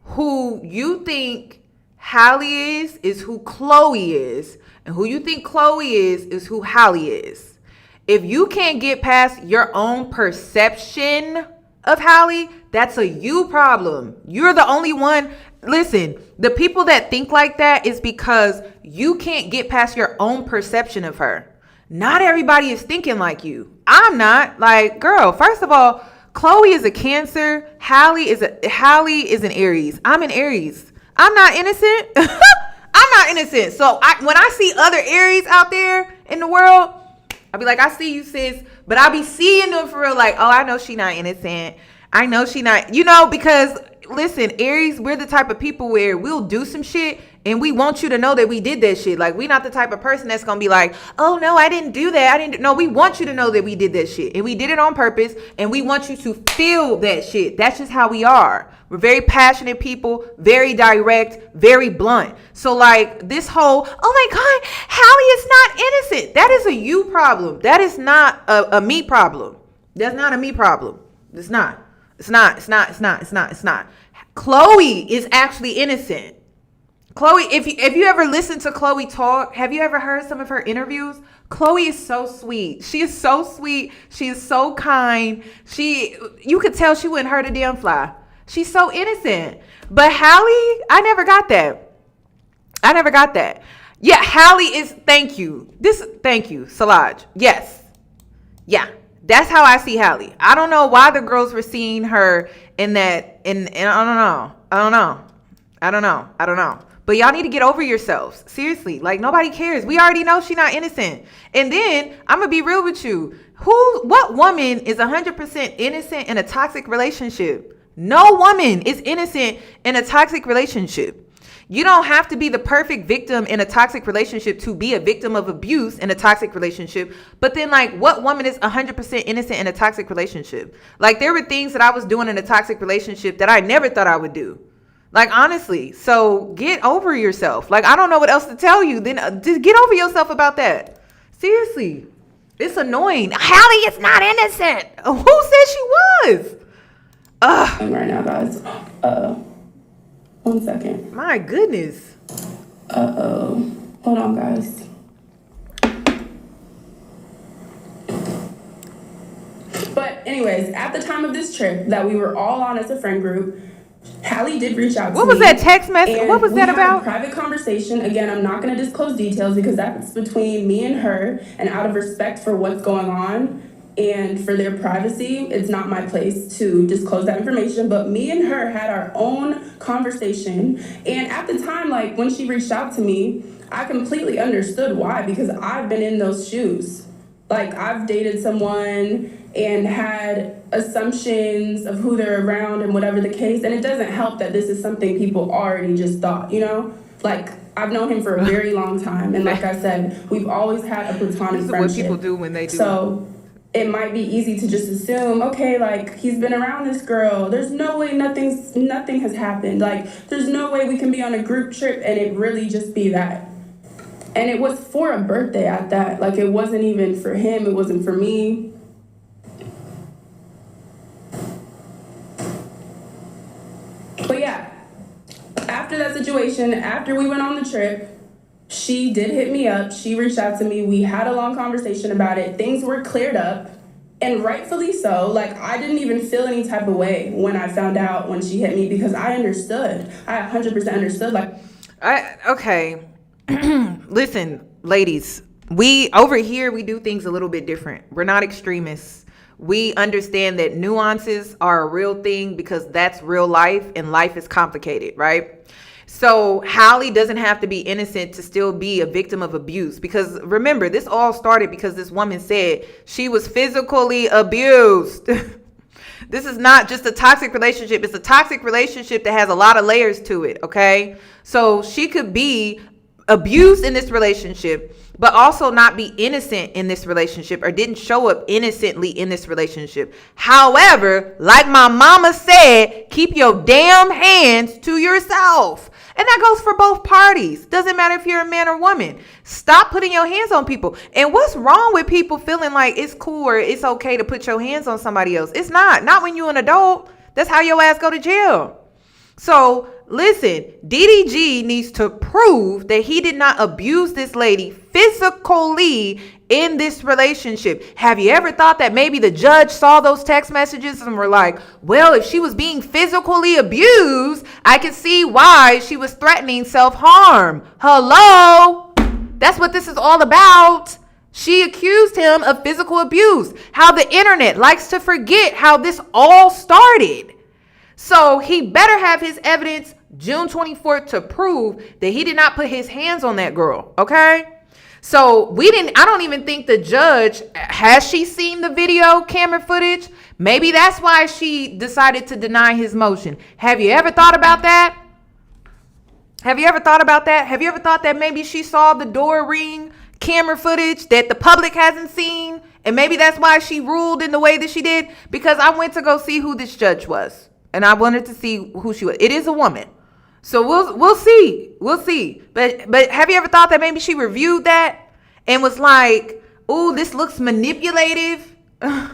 Who you think Halle is who Chloe is, and who you think Chloe is who Halle is. If you can't get past your own perception of Halle, that's a you problem. You're the only one. Listen, the people that think like that is because you can't get past your own perception of her. Not everybody is thinking like you. I'm not. Like, girl, first of all, Chloe is a Cancer. Halle is an Aries. I'm an Aries. I'm not innocent. I'm not innocent. So when I see other Aries out there in the world, I'll be like, I see you, sis. But I'll be seeing them for real, like, oh, I know she not innocent. I know she not, because listen, Aries, we're the type of people where we'll do some shit and we want you to know that we did that shit. Like, we not the type of person that's gonna be like, oh no, I didn't do that. No, we want you to know that we did that shit. And we did it on purpose, and we want you to feel that shit. That's just how we are. We're very passionate people, very direct, very blunt. So like this whole, oh my God, Halle is not innocent. That is a you problem. That is not a me problem. That's not a me problem. It's not. It's not. Chloe is actually innocent. Chloe, if you ever listen to Chloe talk, have you ever heard some of her interviews? Chloe is so sweet. She is so sweet. She is so kind. You could tell she wouldn't hurt a damn fly. She's so innocent. But Halle, I never got that. Yeah, Halle is, thank you, Salaj. Yes. Yeah. That's how I see Halle. I don't know why the girls were seeing her in that, and I don't know. But y'all need to get over yourselves. Seriously. Like, nobody cares. We already know she's not innocent. And then, I'm going to be real with you. What woman is 100% innocent in a toxic relationship? No woman is innocent in a toxic relationship. You don't have to be the perfect victim in a toxic relationship to be a victim of abuse in a toxic relationship. But then, like, what woman is 100% innocent in a toxic relationship? Like, there were things that I was doing in a toxic relationship that I never thought I would do. Like, honestly. So get over yourself. Like, I don't know what else to tell you. Then just get over yourself about that. Seriously. It's annoying. Halle is not innocent. Who said she was? Right now, guys. 1 second. My goodness. Hold on, guys. But anyways, at the time of this trip that we were all on as a friend group, Halle did reach out to me. What was that text message? What was that about? We had a private conversation. Again, I'm not going to disclose details because that's between me and her, and out of respect for what's going on and for their privacy, it's not my place to disclose that information. But me and her had our own conversation, and at the time, like, when she reached out to me, I completely understood why, because I've been in those shoes. Like, I've dated someone and had assumptions of who they're around and whatever the case, and it doesn't help that this is something people already just thought, Like, I've known him for a very long time, and like I said, we've always had a platonic friendship. This is what people do when they do. So it might be easy to just assume, okay, like, he's been around this girl. There's no way nothing has happened. Like, there's no way we can be on a group trip and it really just be that. And it was for a birthday at that. Like, it wasn't even for him. It wasn't for me. But yeah, after that situation, after we went on the trip, she did hit me up. She reached out to me. We had a long conversation about it. Things were cleared up, and rightfully so. Like, I didn't even feel any type of way when I found out when she hit me, because I understood. I 100% understood. Okay. Listen, ladies, over here, we do things a little bit different. We're not extremists. We understand that nuances are a real thing because that's real life, and life is complicated, right? So Halle doesn't have to be innocent to still be a victim of abuse, because remember, this all started because this woman said she was physically abused. This is not just a toxic relationship. It's a toxic relationship that has a lot of layers to it, okay? So she could be abused in this relationship, but also not be innocent in this relationship, or didn't show up innocently in this relationship. However, like my mama said, keep your damn hands to yourself. And that goes for both parties. Doesn't matter if you're a man or woman. Stop putting your hands on people. And what's wrong with people feeling like it's cool or it's okay to put your hands on somebody else? It's not. Not when you're an adult. That's how your ass go to jail. So listen, DDG needs to prove that he did not abuse this lady physically in this relationship. Have you ever thought that maybe the judge saw those text messages and were like, well, if she was being physically abused, I can see why she was threatening self-harm. Hello? That's what this is all about. She accused him of physical abuse. How the internet likes to forget how this all started. So he better have his evidence June 24th to prove that he did not put his hands on that girl. Okay. So I don't even think the judge, has she seen the video camera footage? Maybe that's why she decided to deny his motion. Have you ever thought about that? Have you ever thought about that? Have you ever thought that maybe she saw the door ring camera footage that the public hasn't seen? And maybe that's why she ruled in the way that she did? Because I went to go see who this judge was. And I wanted to see who she was. It is a woman. So we'll see. We'll see. But have you ever thought that maybe she reviewed that and was like, "Ooh, this looks manipulative"? That's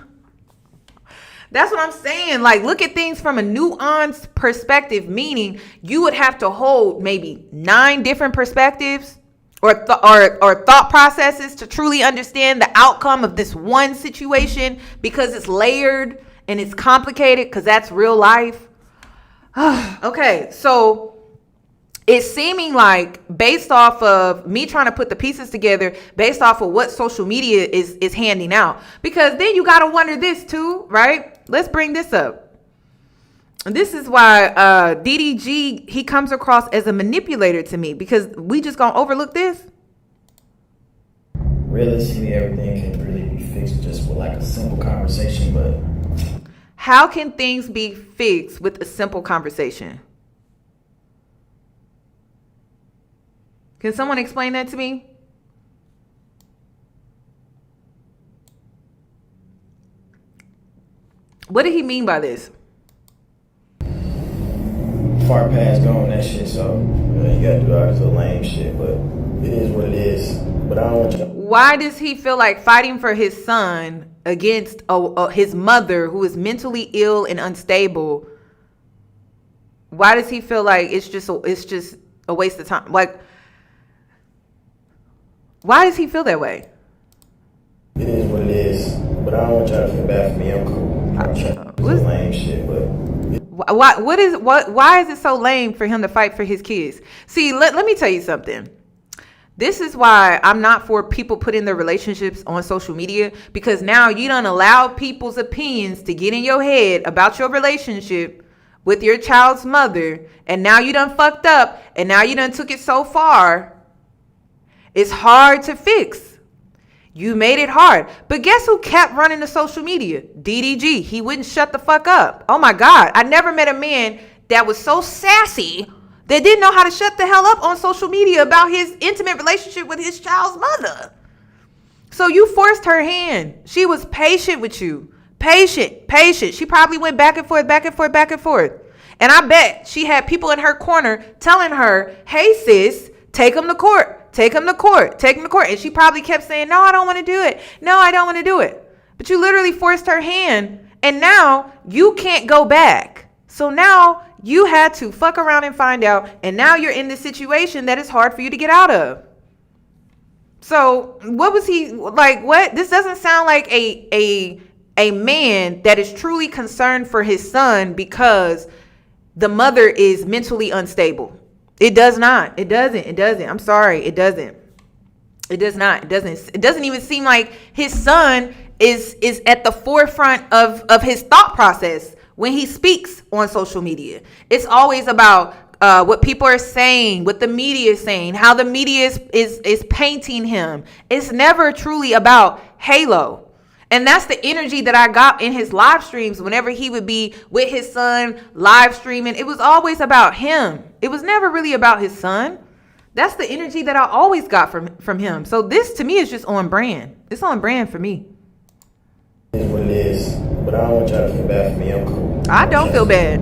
what I'm saying. Like, look at things from a nuanced perspective, meaning you would have to hold maybe 9 different perspectives or thought processes to truly understand the outcome of this one situation, because it's layered and it's complicated, because that's real life. Okay, so it's seeming like, based off of me trying to put the pieces together, based off of what social media is handing out, because then you got to wonder this too, right? Let's bring this up. This is why DDG, he comes across as a manipulator to me, because we just gonna overlook this. Realistically, everything can really be fixed just with like a simple conversation, but how can things be fixed with a simple conversation? Can someone explain that to me? What did he mean by this? far past going that shit, so you gotta do all this little lame shit, but it is what it is. But I don't want you to... Why does he feel like fighting for his son against his mother, who is mentally ill and unstable? Why does he feel like it's just a waste of time? Like, why does he feel that way? It is what it is, but I don't want y'all to feel bad for me. I'm cool. I'm trying to do some lame shit, but... Why is it so lame for him to fight for his kids? See, let me tell you something. This is why I'm not for people putting their relationships on social media, because now you don't allow people's opinions to get in your head about your relationship with your child's mother, and now you done fucked up, and now you done took it so far. It's hard to fix. You made it hard. But guess who kept running the social media? DDG. He wouldn't shut the fuck up. Oh my God. I never met a man that was so sassy that didn't know how to shut the hell up on social media about his intimate relationship with his child's mother. So you forced her hand. She was patient with you. Patient. She probably went back and forth. And I bet she had people in her corner telling her, hey sis, take him to court. Take him to court. And she probably kept saying, no, I don't want to do it. No, I don't want to do it. But you literally forced her hand, and now you can't go back. So now you had to fuck around and find out, and now you're in this situation that is hard for you to get out of. So what was he like? What? This doesn't sound like a man that is truly concerned for his son because the mother is mentally unstable. It does not. It doesn't. I'm sorry. It doesn't. It does not. It doesn't even seem like his son is at the forefront of his thought process when he speaks on social media. It's always about what people are saying, what the media is saying, how the media is painting him. It's never truly about Halo. And that's the energy that I got in his live streams whenever he would be with his son live streaming. It was always about him. It was never really about his son. That's the energy that I always got from him. So this to me is just on brand. It's on brand for me. It is what it is, but I don't want y'all to feel bad for me. I'm cool. I don't feel bad.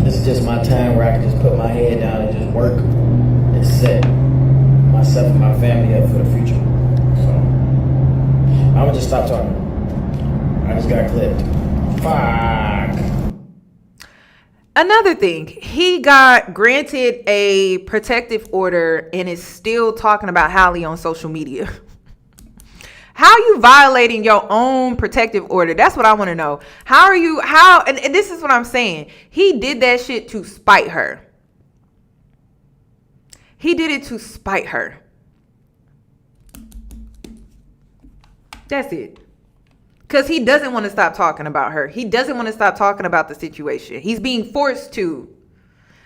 This is just my time where I can just put my head down and just work and set myself and my family up for the future. So I'm gonna just stop talking. I just got clipped. Fuck. Another thing, he got granted a protective order and is still talking about Halle on social media. How are you violating your own protective order? That's what I want to know. And this is what I'm saying. He did that shit to spite her. He did it to spite her. That's it. Because he doesn't want to stop talking about her. He doesn't want to stop talking about the situation. He's being forced to.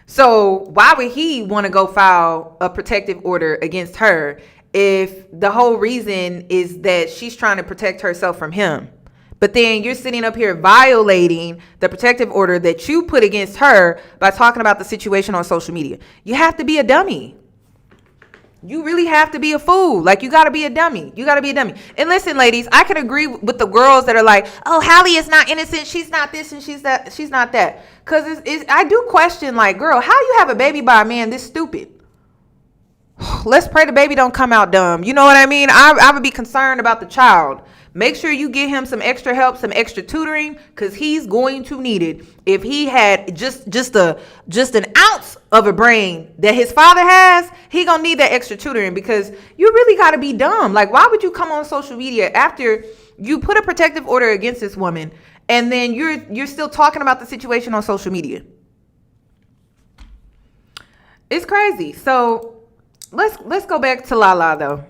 So why would he want to go file a protective order against her if the whole reason is that she's trying to protect herself from him? But then you're sitting up here violating the protective order that you put against her by talking about the situation on social media. You have to be a dummy. You really have to be a fool. Like, you got to be a dummy. You got to be a dummy. And listen, ladies, I can agree with the girls that are like, oh, Halle is not innocent. She's not this and she's not that. Because I do question, like, girl, how you have a baby by a man this stupid? Let's pray the baby don't come out dumb. You know what I mean? I would be concerned about the child. Make sure you get him some extra help, some extra tutoring, because he's going to need it. If he had just an ounce of a brain that his father has, he gonna need that extra tutoring, because you really got to be dumb. Like, why would you come on social media after you put a protective order against this woman, and then you're still talking about the situation on social media? It's crazy. So let's go back to Lala though.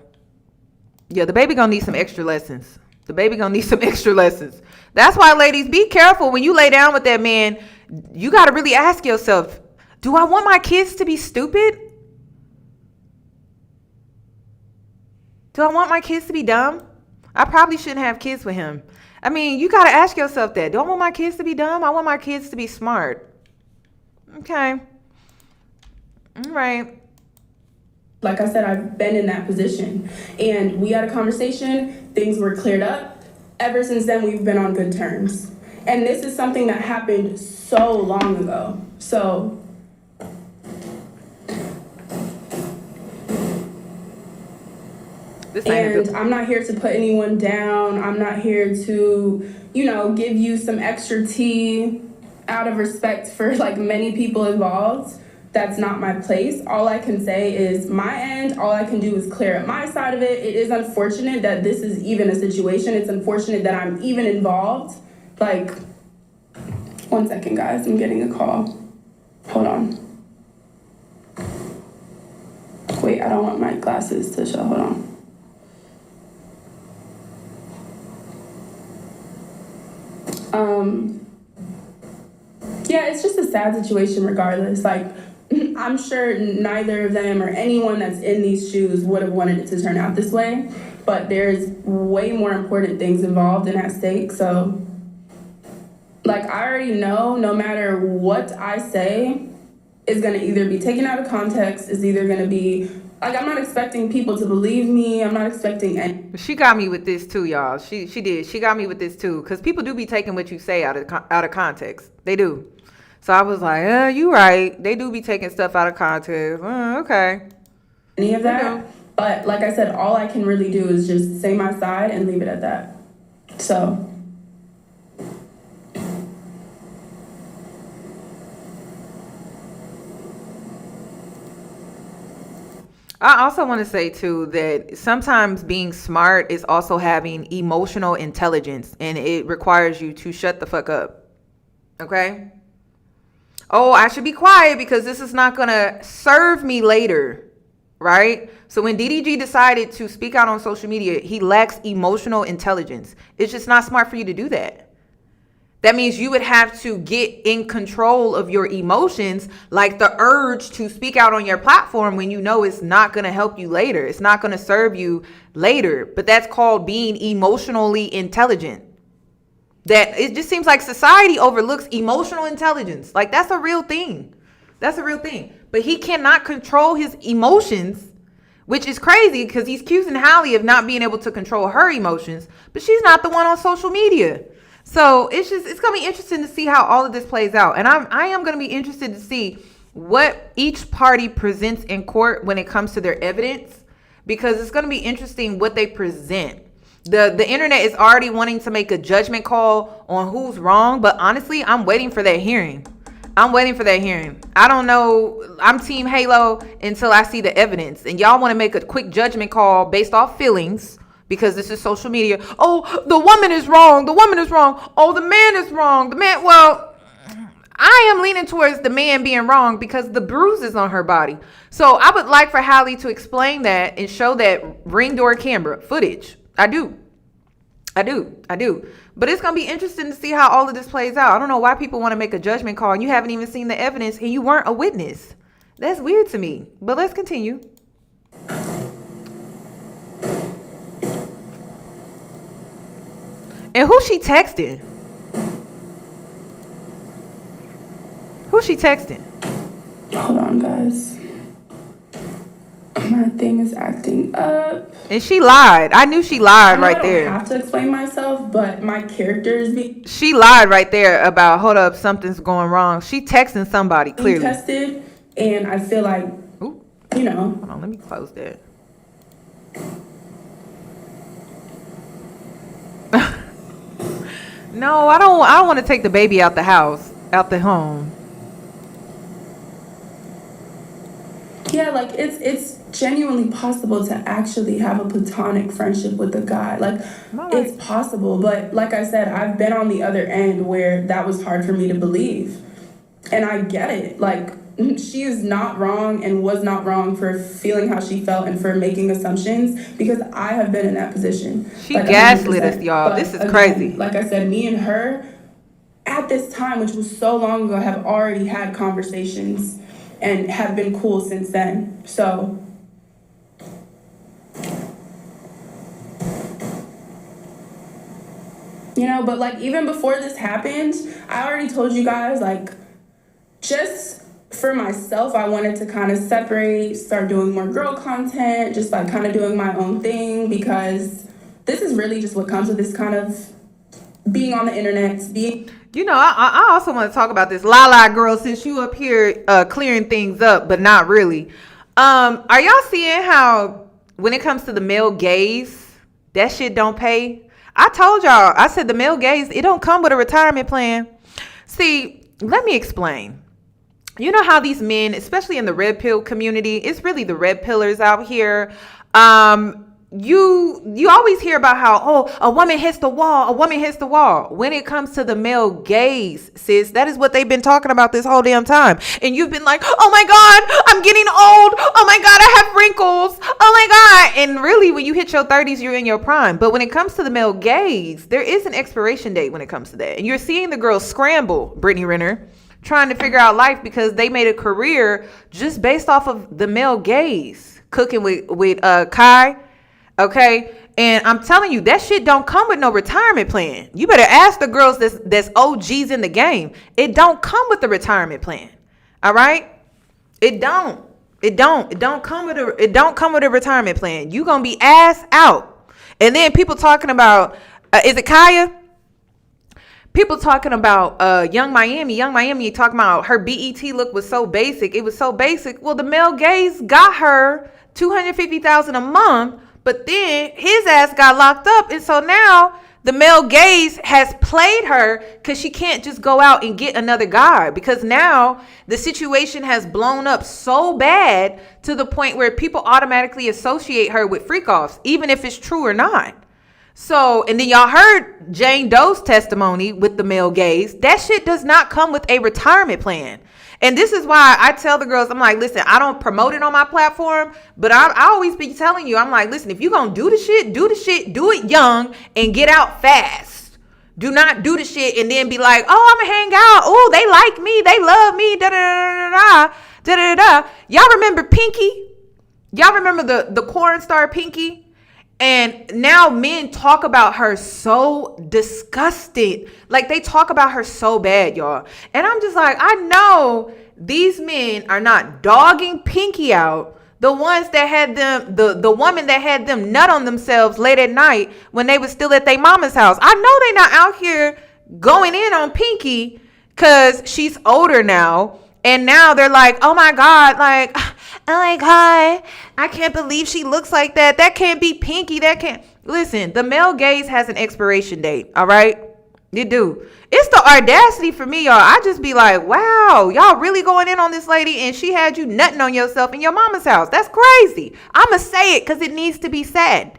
Yeah, the baby gonna need some extra lessons. The baby gonna need some extra lessons. That's why, ladies, be careful when you lay down with that man. You got to really ask yourself, do I want my kids to be stupid? Do I want my kids to be dumb? I probably shouldn't have kids with him. I mean, you got to ask yourself that. Do I want my kids to be dumb? I want my kids to be smart. Okay. All right. Like I said, I've been in that position, and we had a conversation, things were cleared up. Ever since then, we've been on good terms. And this is something that happened so long ago. So and I'm not here to put anyone down. I'm not here to, give you some extra tea out of respect for like many people involved. That's not my place. All I can say is my end. All I can do is clear up my side of it. It is unfortunate that this is even a situation. It's unfortunate that I'm even involved. Like, 1 second, guys. I'm getting a call. Hold on. Wait, I don't want my glasses to show. Hold on. Yeah, it's just a sad situation regardless. Like, I'm sure neither of them or anyone that's in these shoes would have wanted it to turn out this way, but there's way more important things involved and at stake. So, like, I already know no matter what I say is going to either be taken out of context, is either going to be, like, I'm not expecting people to believe me. I'm not expecting any. She got me with this too, y'all. She did. She got me with this too, because people do be taking what you say out of context. They do. So I was like, you right. They do be taking stuff out of context. Okay. Any of that. But like I said, all I can really do is just say my side and leave it at that. So. I also want to say too that sometimes being smart is also having emotional intelligence, and it requires you to shut the fuck up. Okay? Oh, I should be quiet because this is not going to serve me later, right? So when DDG decided to speak out on social media, he lacks emotional intelligence. It's just not smart for you to do that. That means you would have to get in control of your emotions, like the urge to speak out on your platform when you know it's not going to help you later. It's not going to serve you later. But that's called being emotionally intelligent. That it just seems like society overlooks emotional intelligence. Like, that's a real thing. That's a real thing. But he cannot control his emotions, which is crazy because he's accusing Halle of not being able to control her emotions. But she's not the one on social media. So it's gonna be interesting to see how all of this plays out, and I am gonna be interested to see what each party presents in court when it comes to their evidence, because it's gonna be interesting what they present. The internet is already wanting to make a judgment call on who's wrong, but honestly, I'm waiting for that hearing. I don't know. I'm Team Halo until I see the evidence. And y'all want to make a quick judgment call based off feelings because this is social media. Oh, the woman is wrong. Oh, the man is wrong. Well, I am leaning towards the man being wrong because the bruises on her body. So I would like for Halle to explain that and show that ring door camera footage. I do. But it's going to be interesting to see how all of this plays out. I don't know why people want to make a judgment call and you haven't even seen the evidence and you weren't a witness. That's weird to me. But let's continue. And who's she texting? Hold on, guys. My thing is acting up. And she lied. I knew she lied right there. I don't have to explain myself, but my characters She lied right there about, hold up, something's going wrong. She texting somebody, clearly. Tested, and I feel like, you know. Hold on, let me close that. No, I don't want to take the baby out the house, out the home. Yeah, like it's genuinely possible to actually have a platonic friendship with a guy. Like it's possible, but like I said, I've been on the other end where that was hard for me to believe. And I get it. Like she is not wrong and was not wrong for feeling how she felt and for making assumptions because I have been in that position. She gaslit us, y'all. But this is crazy. Like I said, me and her at this time, which was so long ago, have already had conversations and have been cool since then. So you know, but like even before this happened, I already told you guys, like, just for myself, I wanted to kind of separate, start doing more girl content, just like kind of doing my own thing, because this is really just what comes with this kind of being on the internet, You know, I also want to talk about this Lala girl, since you up here clearing things up, but not really. Are y'all seeing how when it comes to the male gaze, that shit don't pay? I told y'all, I said the male gaze, it don't come with a retirement plan. See, let me explain. You know how these men, especially in the red pill community, it's really the red pillars out here. You always hear about how, a woman hits the wall. When it comes to the male gaze, sis, that is what they've been talking about this whole damn time. And you've been like, oh my God, I'm getting old. Oh my God, I have wrinkles. Oh my God. And really, when you hit your 30s, you're in your prime. But when it comes to the male gaze, there is an expiration date when it comes to that. And you're seeing the girls scramble, Brittany Renner, trying to figure out life because they made a career just based off of the male gaze. Cooking with Kai. Okay, and I'm telling you, that shit don't come with no retirement plan. You better ask the girls that's OGs in the game. It don't come with the retirement plan. All right, it don't come with a retirement plan. You gonna be ass out. And then people talking about is it Kaya? People talking about Young Miami talking about her BET look was so basic. It was so basic. Well, the male gaze got her $250,000 a month. But then his ass got locked up. And so now the male gaze has played her because she can't just go out and get another guy. Because now the situation has blown up so bad to the point where people automatically associate her with freak-offs, even if it's true or not. So, and then y'all heard Jane Doe's testimony with the male gaze. That shit does not come with a retirement plan. And this is why I tell the girls, I'm like, listen, I don't promote it on my platform, but I always be telling you, I'm like, listen, if you're going to do the shit, do it young and get out fast. Do not do the shit and then be like, oh, I'm going to hang out. Oh, they like me. They love me. Da-da-da-da-da. Y'all remember Pinky? Y'all remember the porn star Pinky? And now men talk about her so disgusted. Like they talk about her so bad, y'all. And I'm just like, I know these men are not dogging Pinky out. The ones that had them, the woman that had them nut on themselves late at night when they was still at their mama's house. I know they're not out here going in on Pinky because she's older now. And now they're like, oh my God, like, oh my God, I can't believe she looks like that. That can't be Pinky. That can't. Listen, the male gaze has an expiration date. All right. You do. It's the audacity for me, y'all. I just be like, wow, y'all really going in on this lady and she had you nutting on yourself in your mama's house. That's crazy. I'ma say it because it needs to be said.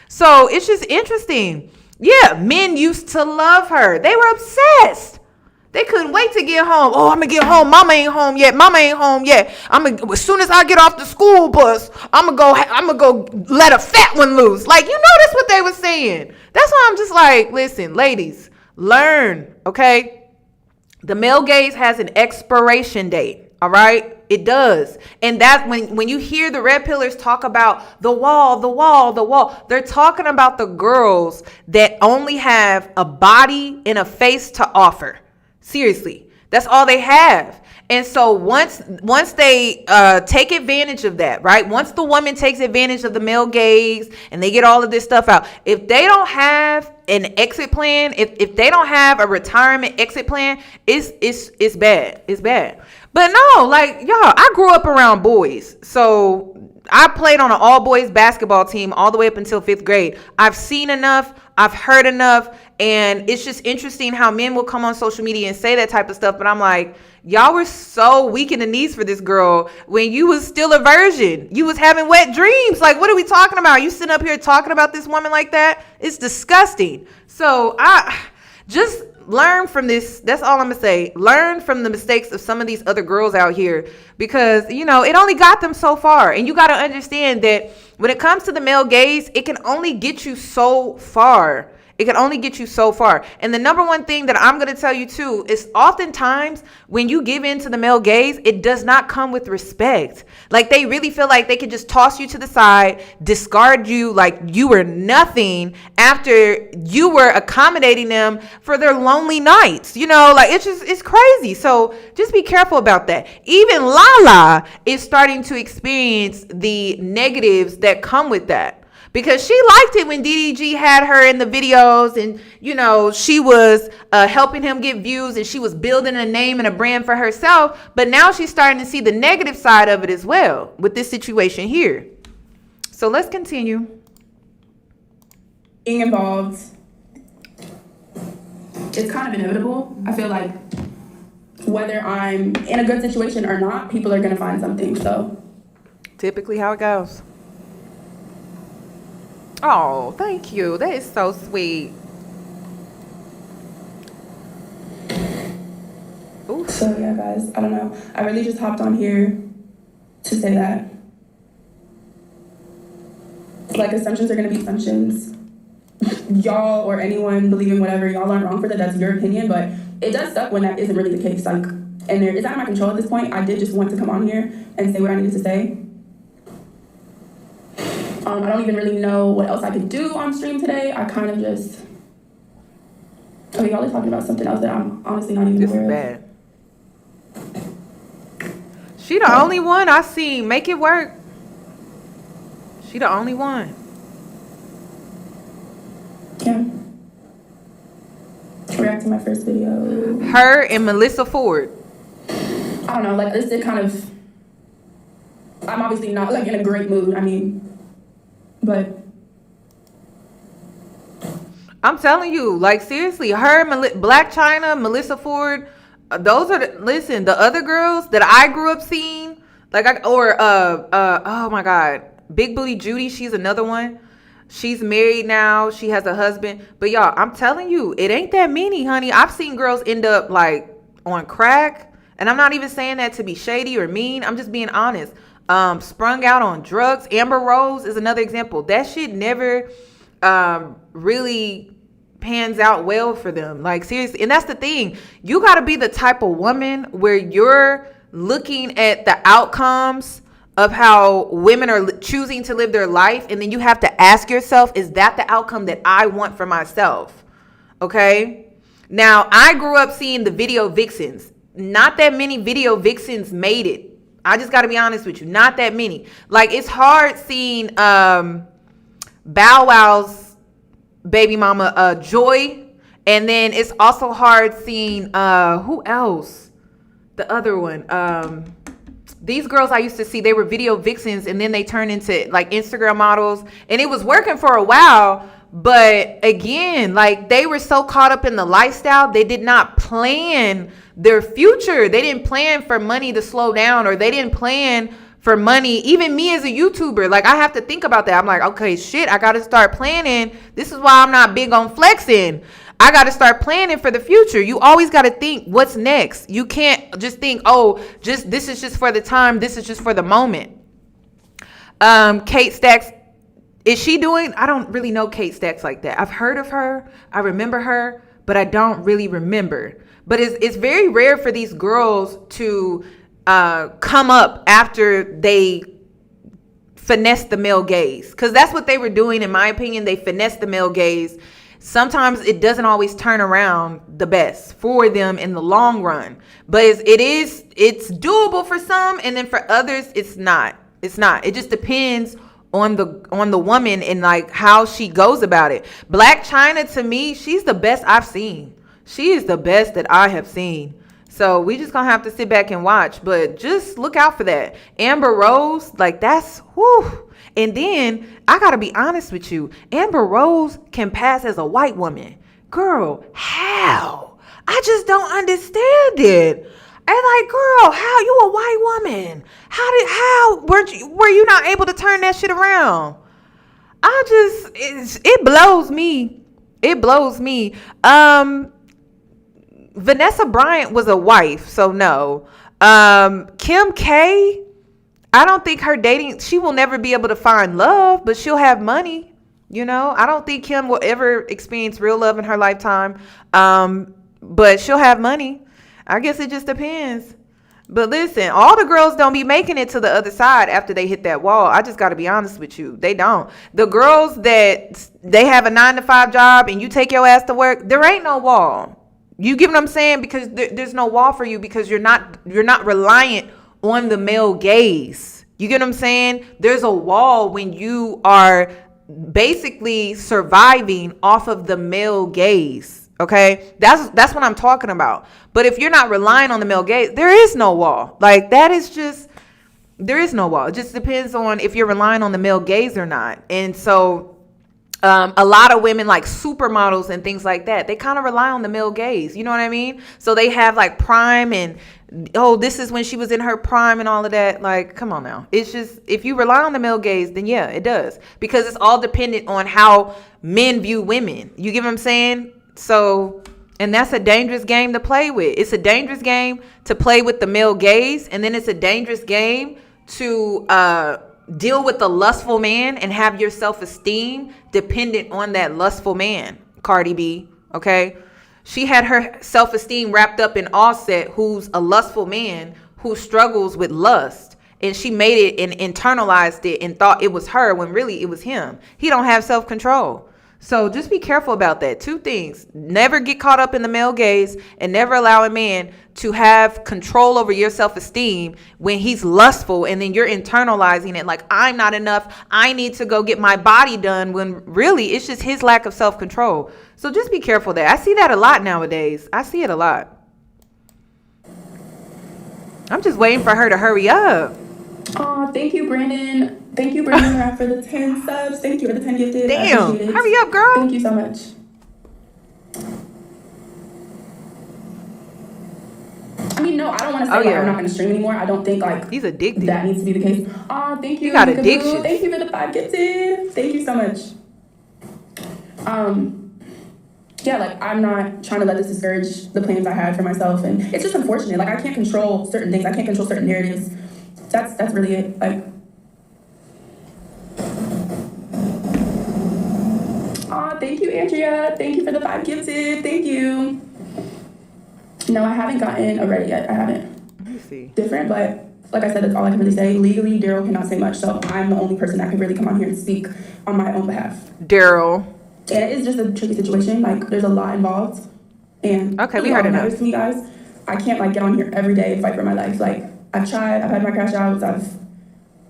So it's just interesting. Yeah, men used to love her. They were obsessed. They couldn't wait to get home. Oh, I'm gonna get home. Mama ain't home yet. As soon as I get off the school bus, I'm gonna go let a fat one loose. Like, that's what they were saying. That's why I'm just like, listen, ladies, learn, okay? The male gaze has an expiration date, all right? It does. And that's when you hear the red pillars talk about the wall, they're talking about the girls that only have a body and a face to offer. Seriously, that's all they have. And so once they take advantage of that, right? Once the woman takes advantage of the male gaze and they get all of this stuff out, if they don't have an exit plan, if they don't have a retirement exit plan, it's bad. It's bad. But no, like, y'all, I grew up around boys. So I played on an all boys basketball team all the way up until 5th grade. I've seen enough. I've heard enough. And it's just interesting how men will come on social media and say that type of stuff. But I'm like, y'all were so weak in the knees for this girl when you was still a virgin. You was having wet dreams. Like, what are we talking about? You sitting up here talking about this woman like that? It's disgusting. So I just learn from this. That's all I'm gonna say. Learn from the mistakes of some of these other girls out here, because it only got them so far. And you got to understand that when it comes to the male gaze, it can only get you so far. And the number one thing that I'm going to tell you too is oftentimes when you give in to the male gaze, it does not come with respect. Like, they really feel like they can just toss you to the side, discard you like you were nothing after you were accommodating them for their lonely nights. Like, it's crazy. So just be careful about that. Even Lala is starting to experience the negatives that come with that. Because she liked it when DDG had her in the videos and, she was helping him get views and she was building a name and a brand for herself. But now she's starting to see the negative side of it as well with this situation here. So let's continue. Being involved, it's kind of inevitable. I feel like whether I'm in a good situation or not, people are going to find something. So typically how it goes. Oh, thank you. That is so sweet. Ooh. So yeah, guys, I don't know. I really just hopped on here to say that, like, assumptions are going to be assumptions. Y'all or anyone believing whatever, y'all aren't wrong for that. That's your opinion, but it does suck when that isn't really the case. Like, and it's out of my control at this point. I did just want to come on here and say what I needed to say. I don't even really know what else I could do on stream today. I kind of just... Okay, y'all are talking about something else that I'm honestly not even aware of. This is bad. She the only one I seen make it work. She the only one. Yeah. React to my first video. Her and Melissa Ford. I don't know, like, this did kind of... I'm obviously not, like, in a great mood. I mean... But I'm telling you, like, seriously, her, Black China, Melissa Ford, those are the other girls that I grew up seeing, like, oh my God, Big Booty Judy, she's another one. She's married now. She has a husband. But y'all, I'm telling you, it ain't that many, honey. I've seen girls end up like on crack, and I'm not even saying that to be shady or mean. I'm just being honest. Sprung out on drugs. Amber Rose is another example. That shit never really pans out well for them. Like, seriously. And that's the thing. You got to be the type of woman where you're looking at the outcomes of how women are choosing to live their life. And then you have to ask yourself, is that the outcome that I want for myself? Okay. Now, I grew up seeing the video vixens. Not that many video vixens made it. I just got to be honest with you. Not that many. Like, it's hard seeing Bow Wow's baby mama Joy. And then it's also hard seeing who else? The other one. These girls I used to see, they were video vixens and then they turned into like Instagram models, and it was working for a while. But again, like they were so caught up in the lifestyle, they did not plan their future. They didn't plan for money to slow down, or they didn't plan for money. Even me as a YouTuber, like I have to think about that. I'm like, okay, shit, I got to start planning. This is why I'm not big on flexing. I got to start planning for the future. You always got to think what's next. You can't just think, oh, just this is just for the time. This is just for the moment. Kate Stacks, is she doing? I don't really know Kate Stacks like that. I've heard of her. I remember her, but I don't really remember. But it's very rare for these girls to come up after they finesse the male gaze, because that's what they were doing. In my opinion, they finessed the male gaze. Sometimes it doesn't always turn around the best for them in the long run, but it's doable for some, and then for others it's not. It just depends on the woman and like how she goes about it. Black China, to me, she's the best I've seen. She is the best that I have seen. So we just gonna have to sit back and watch, but just look out for that. Amber Rose, like that's whoo. And then I gotta be honest with you, Amber Rose can pass as a white woman. Girl, how? I just don't understand it. And like, girl, how you a white woman? How were you not able to turn that shit around? It blows me. It blows me. Vanessa Bryant was a wife, so no. Kim K, I don't think her dating, she will never be able to find love, but she'll have money. You know, I don't think Kim will ever experience real love in her lifetime. But she'll have money. I guess it just depends. But listen, all the girls don't be making it to the other side after they hit that wall. I just got to be honest with you. They don't. The girls that they have a 9-to-5 job and you take your ass to work, there ain't no wall. You get what I'm saying? Because there's no wall for you, because you're not reliant on the male gaze. You get what I'm saying? There's a wall when you are basically surviving off of the male gaze. Okay, that's what I'm talking about. But if you're not relying on the male gaze, there is no wall. Like that is just, there is no wall. It just depends on if you're relying on the male gaze or not. And so a lot of women, like supermodels and things like that, they kind of rely on the male gaze. You know what I mean? So they have like prime and, oh, this is when she was in her prime and all of that. Like, come on now. It's just, if you rely on the male gaze, then yeah, it does. Because it's all dependent on how men view women. You get what I'm saying? So, and that's a dangerous game to play with. It's a dangerous game to play with the male gaze. And then it's a dangerous game to deal with the lustful man and have your self-esteem dependent on that lustful man. Cardi B, okay? She had her self-esteem wrapped up in Offset, who's a lustful man who struggles with lust. And she made it and internalized it and thought it was her when really it was him. He don't have self-control. So just be careful about that. Two things. Never get caught up in the male gaze, and never allow a man to have control over your self-esteem when he's lustful, and then you're internalizing it like, I'm not enough. I need to go get my body done, when really it's just his lack of self-control. So just be careful there. I see that a lot nowadays. I see it a lot. I'm just waiting for her to hurry up. Oh, thank you, Brandon. Thank you, Brandon, for the 10 subs. Thank you for the 10 gifted. Damn, hurry up, girl. Thank you so much. I mean, no, I don't want to say I'm not going to stream anymore. I don't think like he's addicted. That needs to be the case. Oh, thank you. You got addiction. Thank you for the 5 gifted. Thank you so much. Yeah, like I'm not trying to let this discourage the plans I had for myself, and it's just unfortunate. Like I can't control certain things. I can't control certain narratives. That's really it. Like, oh, thank you, Andrea. Thank you for the 5 gifted. Thank you. No, I haven't gotten a Reddit yet. I haven't. Let me see. Different, but like I said, that's all I can really say. Legally, Daryl cannot say much, so I'm the only person that can really come on here and speak on my own behalf. Daryl. And it is just a tricky situation. Like, there's a lot involved, and okay, we heard it. Matters to me, guys. I can't like get on here every day and fight for my life. Like, I've tried. I've had my crash outs.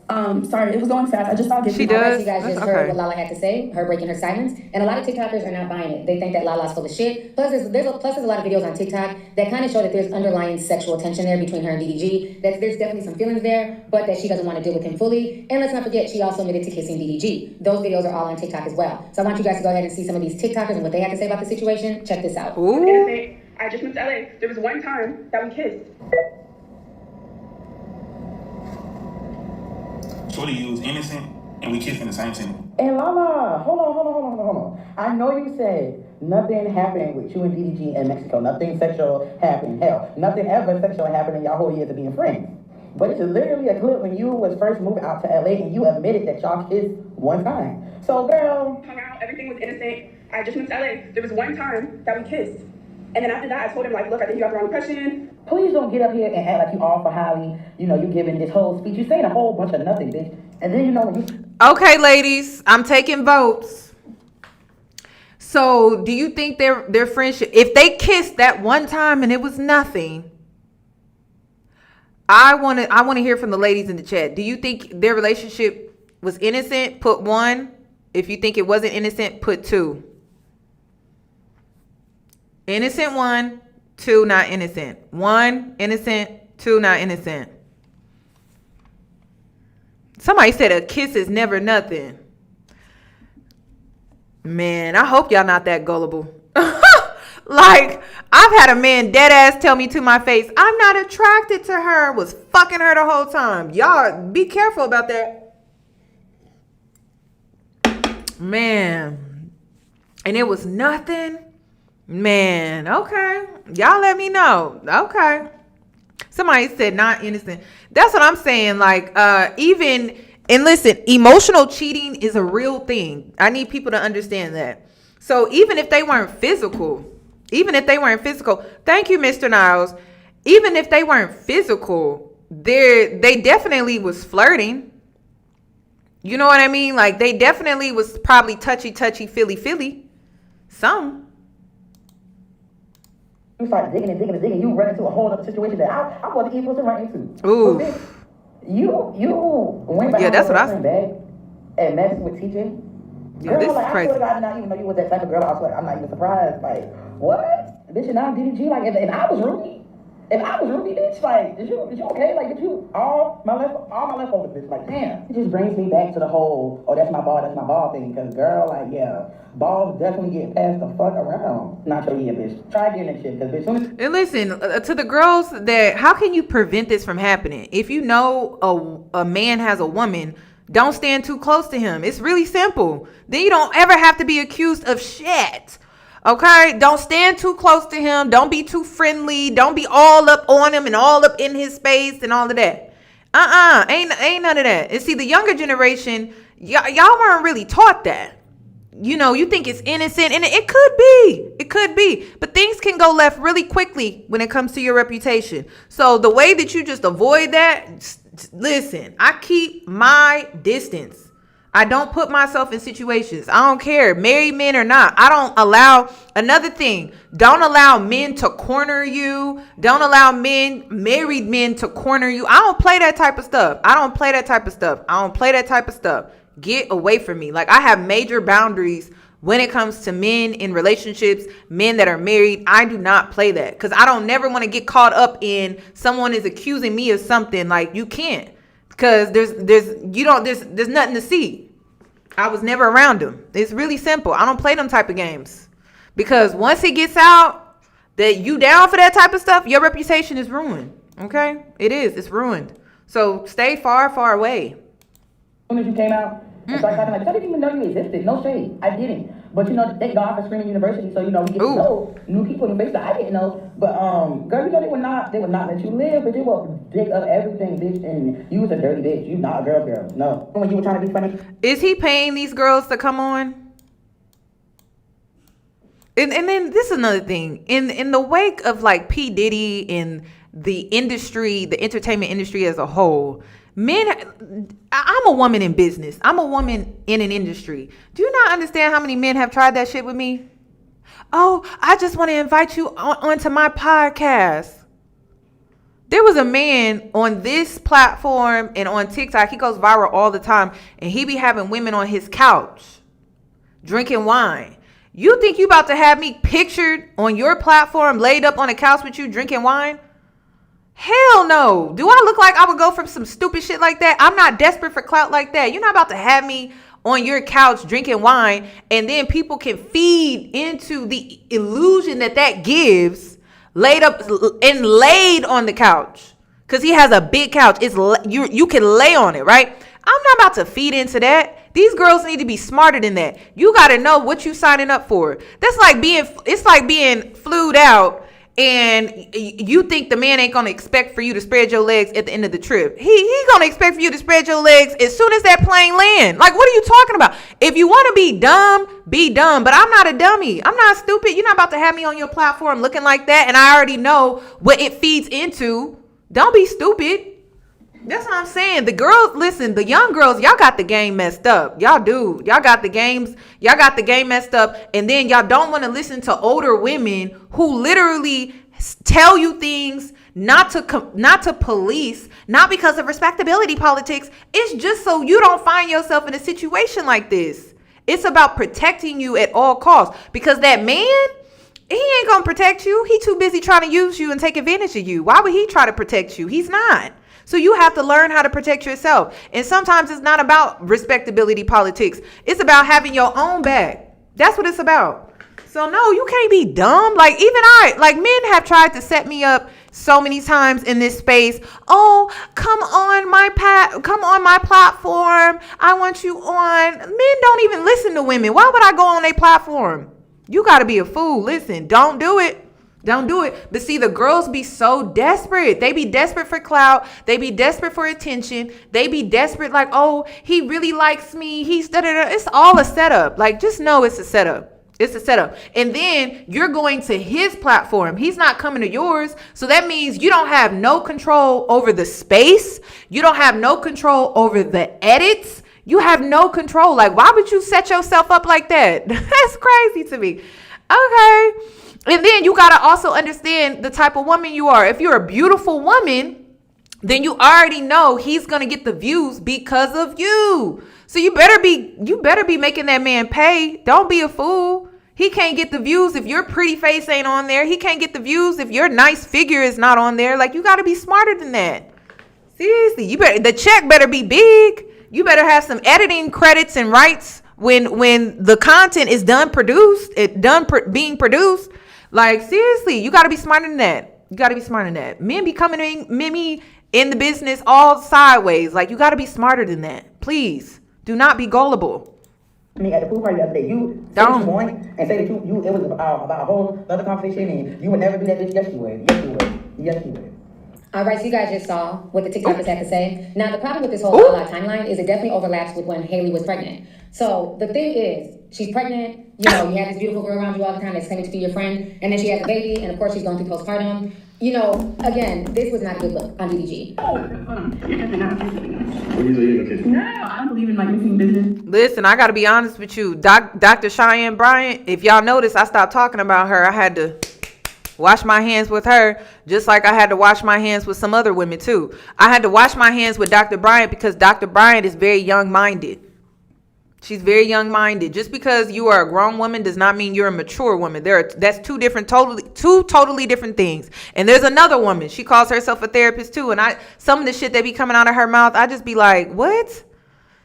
Sorry, it was going fast. I just saw She I bet does? you guys That's just heard okay. what Lala had to say, her breaking her silence. And a lot of TikTokers are not buying it. They think that Lala's full of shit. Plus, there's a lot of videos on TikTok that kind of show that there's underlying sexual tension there between her and DDG. That there's definitely some feelings there, but that she doesn't want to deal with him fully. And let's not forget, she also admitted to kissing DDG. Those videos are all on TikTok as well. So I want you guys to go ahead and see some of these TikTokers and what they had to say about the situation. Check this out. Ooh. I just moved to LA. There was one time that we kissed. Shorty, you was innocent, and we kissed in the same sentence. And Lala, hold on. I know you said nothing happened with you and DDG in Mexico. Nothing sexual happened. Hell, nothing ever sexual happened in y'all whole years of being friends. But it's literally a clip when you was first moved out to LA and you admitted that y'all kissed one time. So, girl. Hung out, everything was innocent. I just moved to LA. There was one time that we kissed. And then after that, I told him, like, look, I think you have the wrong impression. Please don't get up here and act like you all for Halle. You know, you giving this whole speech. You saying a whole bunch of nothing, bitch. And then, you know, when you... Okay, ladies, I'm taking votes. So, do you think their friendship, if they kissed that one time and it was nothing, I want to hear from the ladies in the chat. Do you think their relationship was innocent? Put 1. If you think it wasn't innocent, put 2. Innocent 1, 2 not innocent. 1 innocent, 2 not innocent. Somebody said a kiss is never nothing. Man, I hope y'all not that gullible. Like, I've had a man dead ass tell me to my face, I'm not attracted to her, was fucking her the whole time. Y'all be careful about that. Man. And it was nothing. Man, okay. Y'all let me know. Okay. Somebody said not innocent. That's what I'm saying. Like, and listen, emotional cheating is a real thing. I need people to understand that. So even if they weren't physical, thank you, Mr. Niles. Even if they weren't physical, they definitely was flirting. You know what I mean? Like, they definitely was probably touchy, feely. Some. You start digging, you run into a whole other situation that I wasn't even supposed to run into. Ooh. So bitch, you went behind that's what I wrestling bag and messed with TJ. Yeah, Girl, this like, is I crazy. swear to God, I did not even know you was that type of girl. I swear, I'm not even surprised. Like, what? Bitch, and now DDG, like, if I was Ruby, bitch, like, is you okay? Like, did you all my leftovers, bitch? Like, damn. It just brings me back to the whole, oh, that's my ball thing. Because, girl, like, yeah, balls definitely get passed the fuck around. Not your year, bitch. Try again that shit, because, bitch. And listen, to the girls that, how can you prevent this from happening? If you know a man has a woman, don't stand too close to him. It's really simple. Then you don't ever have to be accused of shit. Okay? Don't stand too close to him. Don't be too friendly. Don't be all up on him and all up in his space and all of that. Ain't none of that. And see, the younger generation, y'all weren't really taught that. You know, you think it's innocent, and it could be, but things can go left really quickly when it comes to your reputation. So the way that you just avoid that, listen, I keep my distance. I don't put myself in situations. I don't care, married men or not. I don't allow, another thing, don't allow men to corner you. Don't allow married men to corner you. I don't play that type of stuff. Get away from me. Like, I have major boundaries when it comes to men in relationships, men that are married. I do not play that because I don't never want to get caught up in someone is accusing me of something. Like, you can't, because there's nothing to see. I was never around them. It's really simple. I don't play them type of games, because once it gets out that you down for that type of stuff, your reputation is ruined. Okay, it's ruined. So stay far away. As soon as you came out and started talking like, I didn't even know you existed. No shade. I didn't. But, you know, thank God for Screaming University, so, you know, we get to know new people in the face that I didn't know. But, girl, you know, they would not let you live, but they will dig up everything, bitch, and you was a dirty bitch. You not a girl. No. When you were trying to be funny. Is he paying these girls to come on? And then this is another thing. In the wake of, like, P. Diddy and the industry, the entertainment industry as a whole, men, I'm a woman in business. I'm a woman in an industry. Do you not understand how many men have tried that shit with me? Oh, I just want to invite you onto my podcast. There was a man on this platform and on TikTok. He goes viral all the time, and he be having women on his couch drinking wine. You think you about to have me pictured on your platform, laid up on a couch with you drinking wine? Hell no. Do I look like I would go for some stupid shit like that? I'm not desperate for clout like that. You're not about to have me on your couch drinking wine, and then people can feed into the illusion that gives, laid up and laid on the couch, because he has a big couch. You can lay on it, right? I'm not about to feed into that. These girls need to be smarter than that. You got to know what you signing up for. It's like being flued out, and you think the man ain't gonna expect for you to spread your legs at the end of the trip. He gonna expect for you to spread your legs as soon as that plane land. Like, what are you talking about? If you want to be dumb, be dumb. But I'm not a dummy. I'm not stupid. You're not about to have me on your platform looking like that, and I already know what it feeds into. Don't be stupid. That's what I'm saying. The girls, listen, the young girls, y'all got the game messed up. Y'all do. Y'all got the game messed up. And then y'all don't want to listen to older women who literally tell you things not to police, not because of respectability politics. It's just so you don't find yourself in a situation like this. It's about protecting you at all costs, because that man, he ain't gonna protect you. He too busy trying to use you and take advantage of you. Why would he try to protect you? He's not. So you have to learn how to protect yourself. And sometimes it's not about respectability politics. It's about having your own back. That's what it's about. So no, you can't be dumb. Like, even men have tried to set me up so many times in this space. Oh, come on my platform. I want you on. Men don't even listen to women. Why would I go on their platform? You got to be a fool. Listen, don't do it. Don't do it. But see, the girls be so desperate. They be desperate for clout. They be desperate for attention. They be desperate like, oh, he really likes me. He's da-da-da. It's all a setup. Like, just know it's a setup. It's a setup. And then you're going to his platform. He's not coming to yours. So that means you don't have no control over the space. You don't have no control over the edits. You have no control. Like, why would you set yourself up like that? That's crazy to me. Okay. And then you got to also understand the type of woman you are. If you're a beautiful woman, then you already know he's going to get the views because of you. So you better be making that man pay. Don't be a fool. He can't get the views if your pretty face ain't on there. He can't get the views if your nice figure is not on there. Like, you got to be smarter than that. Seriously, the check better be big. You better have some editing credits and rights when the content is being produced. Like, seriously, you got to be smarter than that. You got to be smarter than that. Men be coming in the business all sideways. Like, you got to be smarter than that. Please do not be gullible. I mean, at the pool party the other day, you said what you want and say that you it was about a whole other conversation, and you would never do that bitch. Yes, you would. Yes, you would. All right, so you guys just saw what the TikTokers had to say. Now, the problem with this whole timeline is it definitely overlaps with when Halle was pregnant. So the thing is, she's pregnant. You know, you have this beautiful girl around you all the time that's claiming to be your friend, and then she has a baby, and of course she's going through postpartum. You know, again, this was not a good look on DDG. No, I don't believe in like missing business. Listen, I got to be honest with you. Dr. Cheyenne Bryant, if y'all notice, I stopped talking about her. I had to wash my hands with her, just like I had to wash my hands with some other women too. I had to wash my hands with Dr. Bryant because Dr. Bryant is very young-minded. She's very young-minded. Just because you are a grown woman does not mean you're a mature woman. That's two totally different things. And there's another woman. She calls herself a therapist too. And some of the shit that be coming out of her mouth, I just be like, what?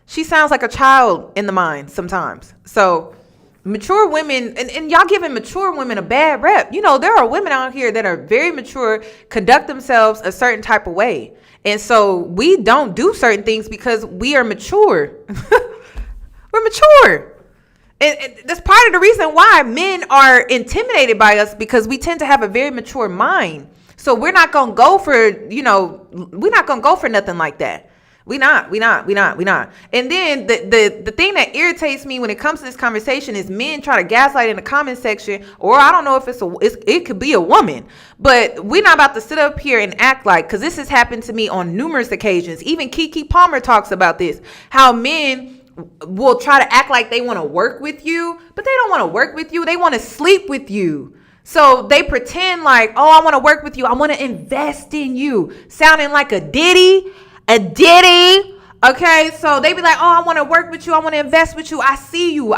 She sounds like a child in the mind sometimes. So mature women, and y'all giving mature women a bad rep. You know, there are women out here that are very mature, conduct themselves a certain type of way. And so we don't do certain things because we are mature. We're mature. And that's part of the reason why men are intimidated by us, because we tend to have a very mature mind. So we're not going to go for, we're not going to go for nothing like that. We not. And then the thing that irritates me when it comes to this conversation is men try to gaslight in the comment section, or I don't know if it could be a woman, but we're not about to sit up here and act like, because this has happened to me on numerous occasions. Even Keke Palmer talks about this, how men will try to act like they want to work with you, but they don't want to work with you. They want to sleep with you. So they pretend like, oh, I want to work with you. I want to invest in you. Sounding like a Diddy. Okay, so they be like, oh, I want to work with you. I want to invest with you. I see you.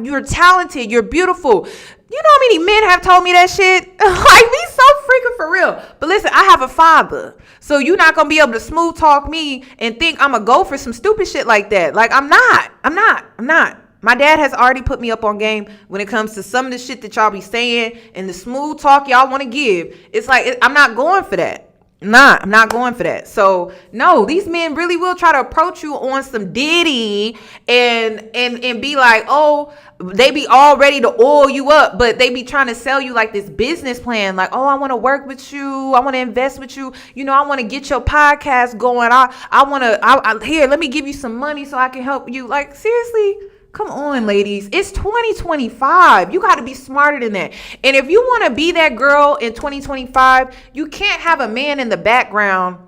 You're talented. You're beautiful. You know how many men have told me that shit? Like, we so freaking for real. But listen, I have a father. So you're not going to be able to smooth talk me and think I'm going to go for some stupid shit like that. Like, I'm not. My dad has already put me up on game when it comes to some of the shit that y'all be saying and the smooth talk y'all want to give. It's like, I'm not going for that. I'm not going for that. So no, these men really will try to approach you on some Diddy and be like, oh, they be all ready to oil you up, but they be trying to sell you like this business plan. Like, oh, I want to work with you. I want to invest with you. You know, I want to get your podcast going. I want to, here, let me give you some money so I can help you. Like, seriously? Come on, ladies. It's 2025. You got to be smarter than that. And if you want to be that girl in 2025, you can't have a man in the background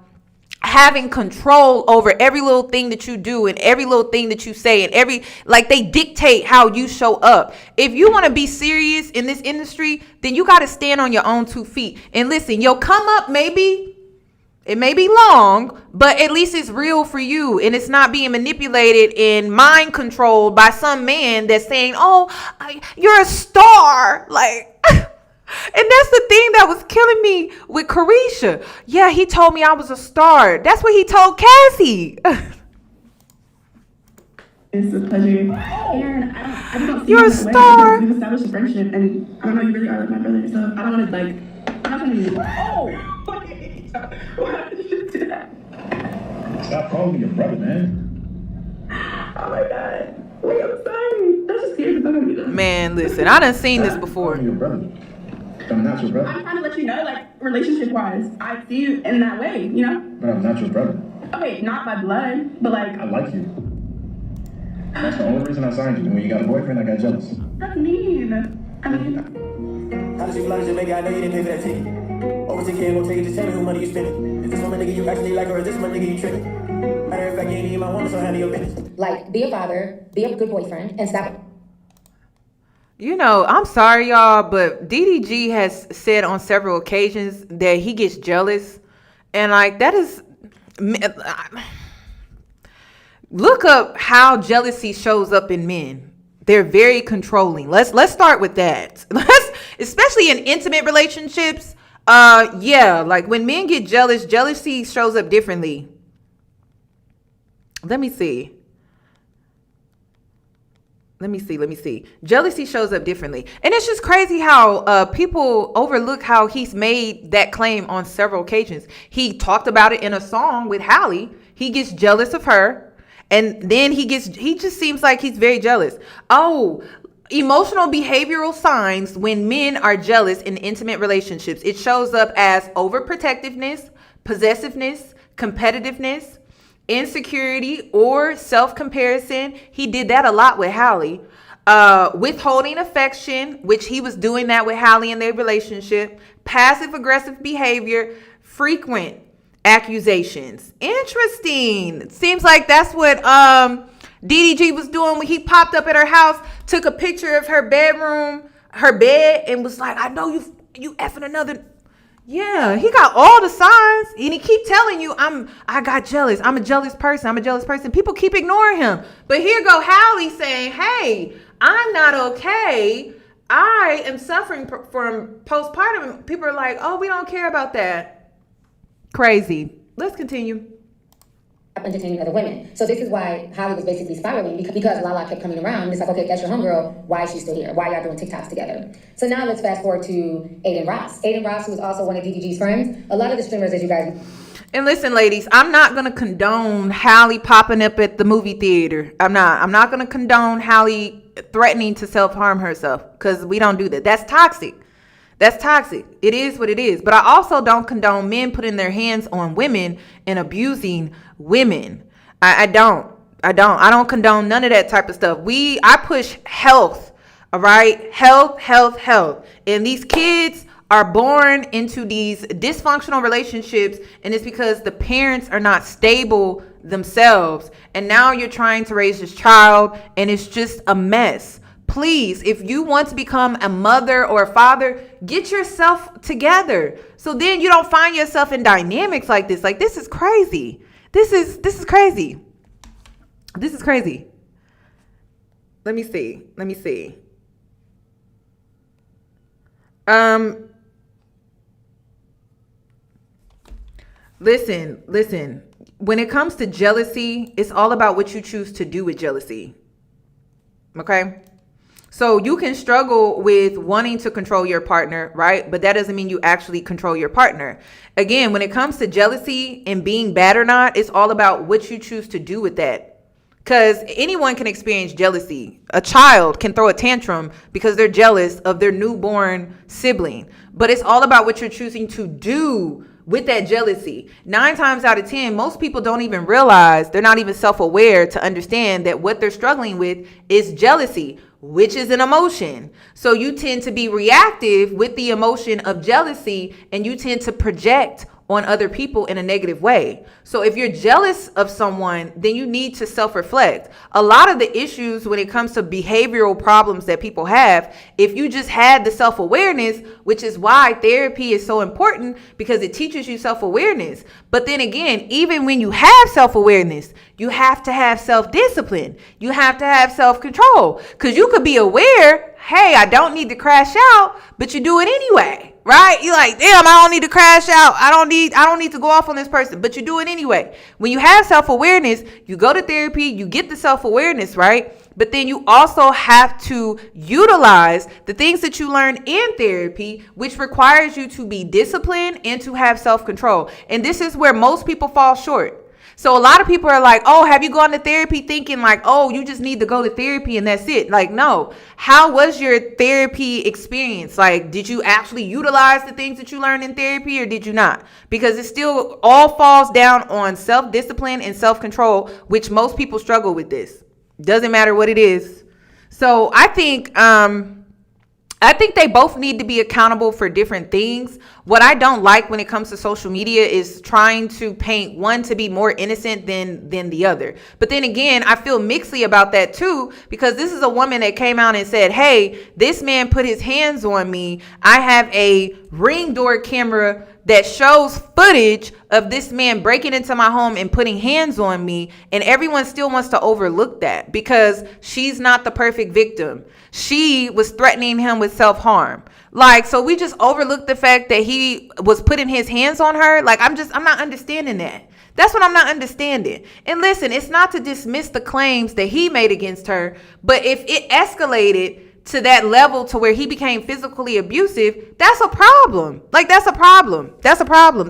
having control over every little thing that you do and every little thing that you say and like they dictate how you show up. If you want to be serious in this industry, then you got to stand on your own 2 feet. And listen, your come up it may be long, but at least it's real for you and it's not being manipulated and mind controlled by some man that's saying, oh, you're a star. Like, and that's the thing that was killing me with Carisha. Yeah, he told me I was a star. That's what he told Cassie. It's a pleasure. Aaron, I just don't see you're a star. We've established a friendship and I don't know, you really are like my brother, so I don't want to I'm not trying to be why did you do that? Stop calling me your brother, man. Oh my god. Wait, I'm sorry. That's just scared the fuck out of me. Man, listen, I done seen this before. I'm your brother. I'm not your brother. I'm trying to let you know, like, relationship-wise, I see you in that way, you know? But I'm not your brother. Okay, not by blood, but like... I like you. That's the only reason I signed you. And when you got a boyfriend, I got jealous. That's mean. I mean... How did you fly to Jamaica? I know you didn't pay for that ticket. Over 10K, won't take it. Just tell me who money you spending. Is this one nigga you actually like, or is this one nigga you tricking? Matter of fact, you ain't even my woman, so handle your business. Like, be a father, be a good boyfriend, and stop. You know, I'm sorry, y'all, but DDG has said on several occasions that he gets jealous. And like, that is... Look up how jealousy shows up in men. They're very controlling. Let's start with that. Especially in intimate relationships. Yeah, like when men get jealous, jealousy shows up differently. Let me see. Jealousy shows up differently. And it's just crazy how people overlook how he's made that claim on several occasions. He talked about it in a song with Halle. He gets jealous of her. And then he just seems like he's very jealous. Oh, emotional behavioral signs when men are jealous in intimate relationships. It shows up as overprotectiveness, possessiveness, competitiveness, insecurity, or self-comparison. He did that a lot with Halle. Withholding affection, which he was doing that with Halle in their relationship. Passive-aggressive behavior, frequent accusations. Interesting. Seems like that's what DDG was doing when he popped up at her house, took a picture of her bedroom, her bed, and was like, I know you effing another. Yeah, he got all the signs, and he keep telling you, I got jealous. I'm a jealous person. People keep ignoring him. But here go Halle saying, hey, I'm not okay. I am suffering from postpartum. People are like, oh, we don't care about that. Crazy. Let's continue. Entertaining other women. So this is why Halle was basically spiraling because Lala kept coming around. It's like, okay, that's your homegirl. Why is she still here? Why y'all doing TikToks together? So now let's fast forward to Aiden Ross. Aiden Ross, who is also one of DDG's friends. A lot of the streamers, as you guys... And listen, ladies, I'm not going to condone Halle popping up at the movie theater. I'm not going to condone Halle threatening to self-harm herself because we don't do that. That's toxic. It is what it is. But I also don't condone men putting their hands on women and abusing women. I don't condone none of that type of stuff. I push health. All right. Health. And these kids are born into these dysfunctional relationships. And it's because the parents are not stable themselves. And now you're trying to raise this child and it's just a mess. please, if you want to become a mother or a father, get yourself together. So then you don't find yourself in dynamics like this. Like, this is crazy. This is crazy. This is crazy. Let me see. Listen. When it comes to jealousy, it's all about what you choose to do with jealousy. Okay? So you can struggle with wanting to control your partner, right? But that doesn't mean you actually control your partner. Again, when it comes to jealousy and being bad or not, it's all about what you choose to do with that. Because anyone can experience jealousy. A child can throw a tantrum because they're jealous of their newborn sibling. But it's all about what you're choosing to do with that jealousy. 9 times out of 10, most people don't even realize, they're not even self-aware to understand that what they're struggling with is jealousy, which is an emotion. So you tend to be reactive with the emotion of jealousy, and you tend to project on other people in a negative way. So if you're jealous of someone, then you need to self-reflect. A lot of the issues when it comes to behavioral problems that people have, if you just had the self-awareness, which is why therapy is so important, because it teaches you self-awareness. But then again, even when you have self-awareness, you have to have self-discipline. You have to have self-control, because you could be aware, hey, I don't need to crash out, but you do it anyway. Right? You're like, damn, I don't need to crash out. I don't need to go off on this person, but you do it anyway. When you have self-awareness, you go to therapy, you get the self-awareness, right? But then you also have to utilize the things that you learn in therapy, which requires you to be disciplined and to have self-control. And this is where most people fall short. So a lot of people are like, oh, have you gone to therapy, thinking like, oh, you just need to go to therapy and that's it. Like, no. How was your therapy experience? Like, did you actually utilize the things that you learned in therapy, or did you not? Because it still all falls down on self-discipline and self-control, which most people struggle with this. Doesn't matter what it is. So I think they both need to be accountable for different things. What I don't like when it comes to social media is trying to paint one to be more innocent than the other. But then again, I feel mixly about that too, because this is a woman that came out and said, hey, this man put his hands on me. I have a Ring door camera that shows footage of this man breaking into my home and putting hands on me, and everyone still wants to overlook that because she's not the perfect victim. She was threatening him with self-harm. Like, so we just overlooked the fact that he was putting his hands on her. Like, I'm not understanding that. That's what I'm not understanding. And listen, it's not to dismiss the claims that he made against her, but if it escalated to that level to where he became physically abusive, that's a problem. Like, that's a problem. That's a problem.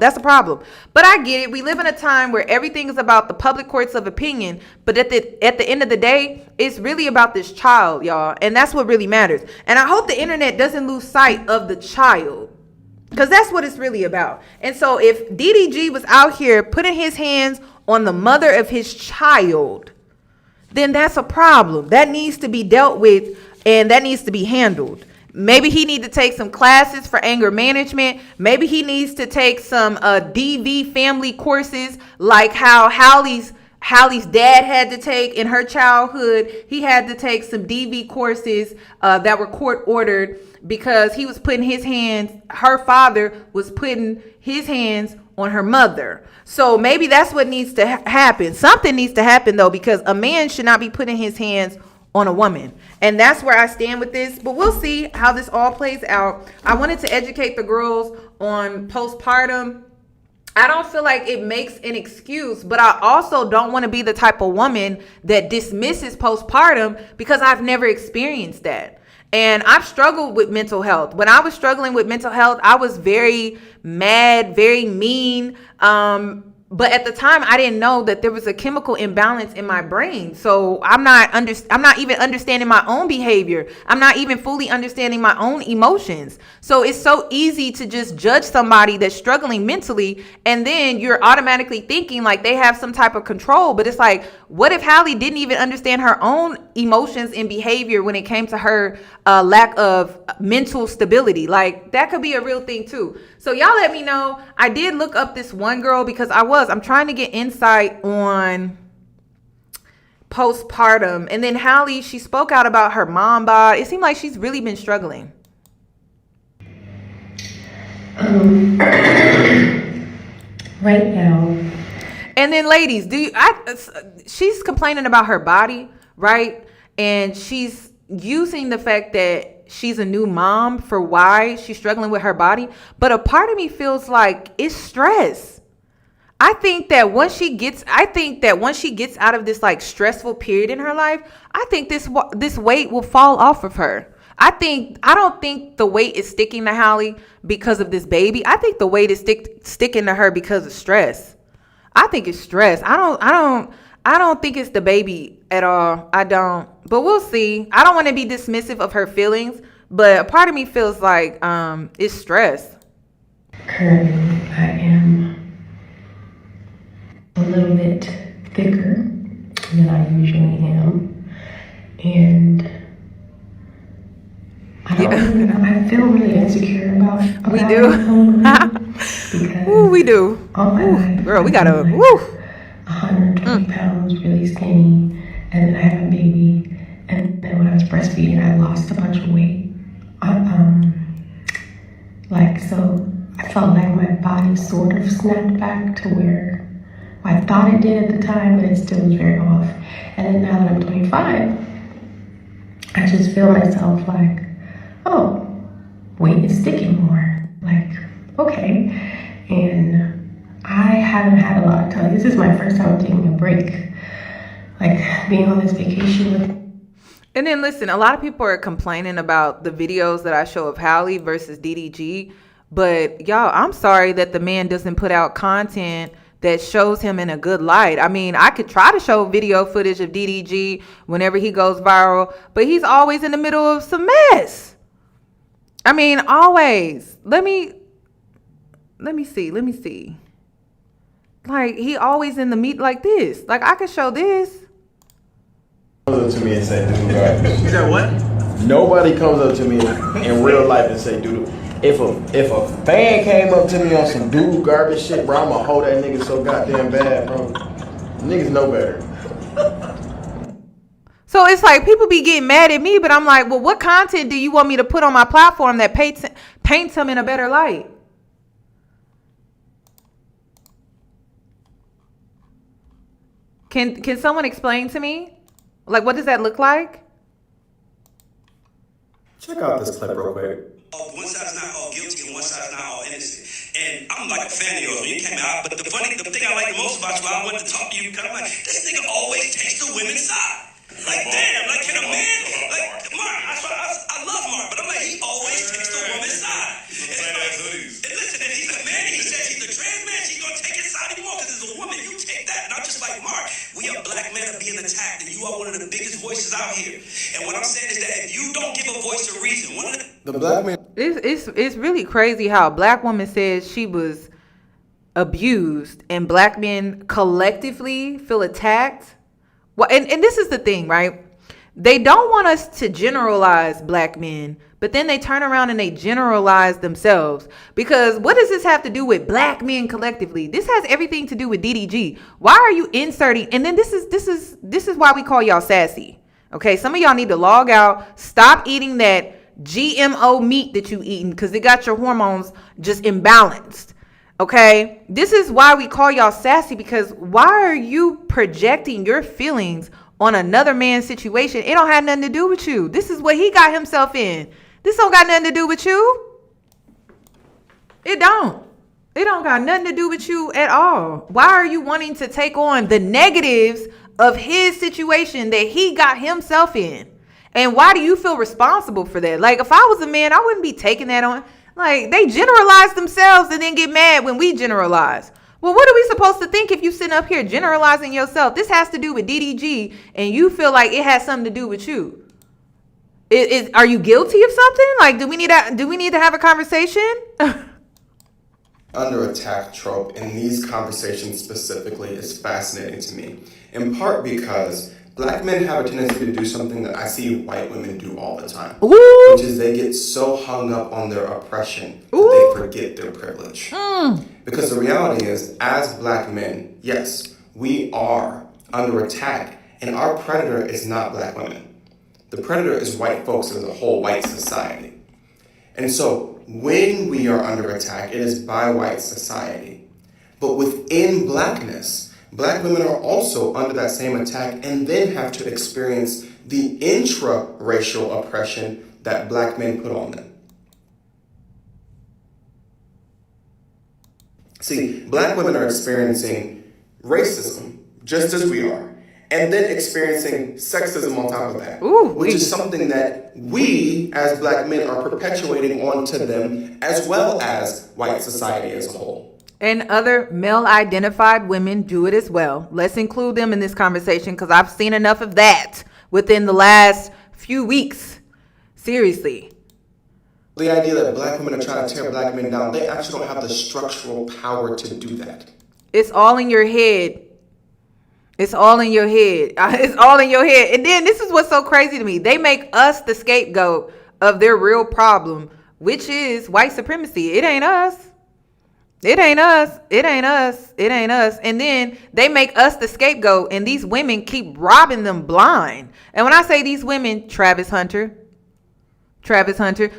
But I get it. We live in a time where everything is about the public courts of opinion. But at the end of the day, it's really about this child, y'all. And that's what really matters. And I hope the internet doesn't lose sight of the child, because that's what it's really about. And so if DDG was out here putting his hands on the mother of his child, then that's a problem. That needs to be dealt with. And that needs to be handled. Maybe he needs to take some classes for anger management. Maybe he needs to take some DV family courses, like how Halle's dad had to take in her childhood. He had to take some DV courses that were court ordered, because he was putting his hands, her father was putting his hands on her mother. So maybe that's what needs to happen. Something needs to happen though, because a man should not be putting his hands on a woman. And that's where I stand with this, but we'll see how this all plays out. I wanted to educate the girls on postpartum. I don't feel like it makes an excuse, but I also don't want to be the type of woman that dismisses postpartum, because I've never experienced that. And I've struggled with mental health. When I was struggling with mental health, I was very mad, very mean. But at the time, I didn't know that there was a chemical imbalance in my brain. So I'm not even understanding my own behavior. I'm not even fully understanding my own emotions. So it's so easy to just judge somebody that's struggling mentally, and then you're automatically thinking like they have some type of control. But it's like, what if Halle didn't even understand her own emotions and behavior when it came to her lack of mental stability? Like, that could be a real thing too. So y'all let me know. I did look up this one girl because I'm trying to get insight on postpartum. And then Halle, she spoke out about her mom bod. It seemed like she's really been struggling. Right now. And then ladies, she's complaining about her body, right? And she's using the fact that she's a new mom for why she's struggling with her body. But a part of me feels like it's stress. I think that once she gets out of this like stressful period in her life, I think this weight will fall off of her. I don't think the weight is sticking to Halle because of this baby. I think the weight is sticking to her because of stress. I think it's stress. I don't think it's the baby at all. I don't. But we'll see. I don't want to be dismissive of her feelings, but a part of me feels like it's stress. Currently, I am a little bit thicker than I usually am, and I feel really insecure about we do. Ooh, we do. Ooh, girl, we gotta. Like 120 pounds, really skinny, and then I have a baby, and then when I was breastfeeding, I lost a bunch of weight. So I felt like my body sort of snapped back to where I thought it did at the time, but it still was very off. And then now that I'm 25, I just feel myself like, oh, weight is sticking more. Like, okay. And I haven't had a lot of time. This is my first time taking a break. Like, being on this vacation with. And then listen, a lot of people are complaining about the videos that I show of Halle versus DDG. But y'all, I'm sorry that the man doesn't put out content that shows him in a good light. I mean, I could try to show video footage of DDG whenever he goes viral, but he's always in the middle of some mess. I mean, always. Let me see. Like, he always in the meat like this. Like, I could show this. Comes up to me and say, "Dude, garbage." You said what? Nobody comes up to me in real life and say, "Dude." If a fan came up to me on some dude garbage shit, bro, I'ma hold that nigga so goddamn bad, bro. Niggas know better. So it's like people be getting mad at me, but I'm like, well, what content do you want me to put on my platform that paints him in a better light? Can someone explain to me? Like, what does that look like? Check out this clip real quick. One side's not all guilty and one side's not all innocent. And I'm like a fan of yours when you came out, but the thing I like the most about you, I wanted to talk to you, because I'm like, this nigga always takes the women's side. Like, damn, like, can a man, like, Mark, I love Mark, but I'm like, he always takes the woman's side. And listen, if he's a man, he says he's a trans man, she's gonna take his side anymore, because as a woman, you take that. And I'm just like, Mark, we are black men are being attacked, and you are one of the biggest voices out here. And what I'm saying is that if you don't give a voice to reason, one of the black man. It's really crazy how a black woman says she was abused and black men collectively feel attacked. Well, and this is the thing, right? They don't want us to generalize black men, but then they turn around and they generalize themselves. Because what does this have to do with black men collectively? This has everything to do with DDG. Why are you inserting? And then this is why we call y'all sassy. Okay, some of y'all need to log out. Stop eating that GMO meat that you eating because it got your hormones just imbalanced. Okay, this is why we call y'all sassy, because why are you projecting your feelings on another man's situation? It don't have nothing to do with you. This is what he got himself in. This don't got nothing to do with you. It don't got nothing to do with you at all. Why are you wanting to take on the negatives of his situation that he got himself in? And why do you feel responsible for that? Like, if I was a man, I wouldn't be taking that on. Like, they generalize themselves and then get mad when we generalize. Well, what are we supposed to think if you sitting up here generalizing yourself? This has to do with DDG, and you feel like it has something to do with you. Are you guilty of something? Like, do we need to have a conversation? Under attack trope in these conversations specifically is fascinating to me, in part because black men have a tendency to do something that I see white women do all the time. Ooh. Which is they get so hung up on their oppression that they forget their privilege. Because the reality is, as black men, yes, we are under attack And our predator is not black women. The predator is white folks as a whole, white society. And so when we are under attack, it is by white society. But within blackness, black women are also under that same attack and then have to experience the intra-racial oppression that black men put on them. See, black women are experiencing racism just as we are, and then experiencing sexism on top of that, which is something that we as black men are perpetuating onto them as well as white society as a whole. And other male-identified women do it as well. Let's include them in this conversation because I've seen enough of that within the last few weeks. Seriously. The idea that black women are trying to tear black men down, they actually don't have the structural power to do that. It's all in your head. It's all in your head. It's all in your head. And then this is what's so crazy to me. They make us the scapegoat of their real problem, which is white supremacy. It ain't us. It ain't us. It ain't us. It ain't us. And then they make us the scapegoat, and these women keep robbing them blind. And when I say these women, Travis Hunter,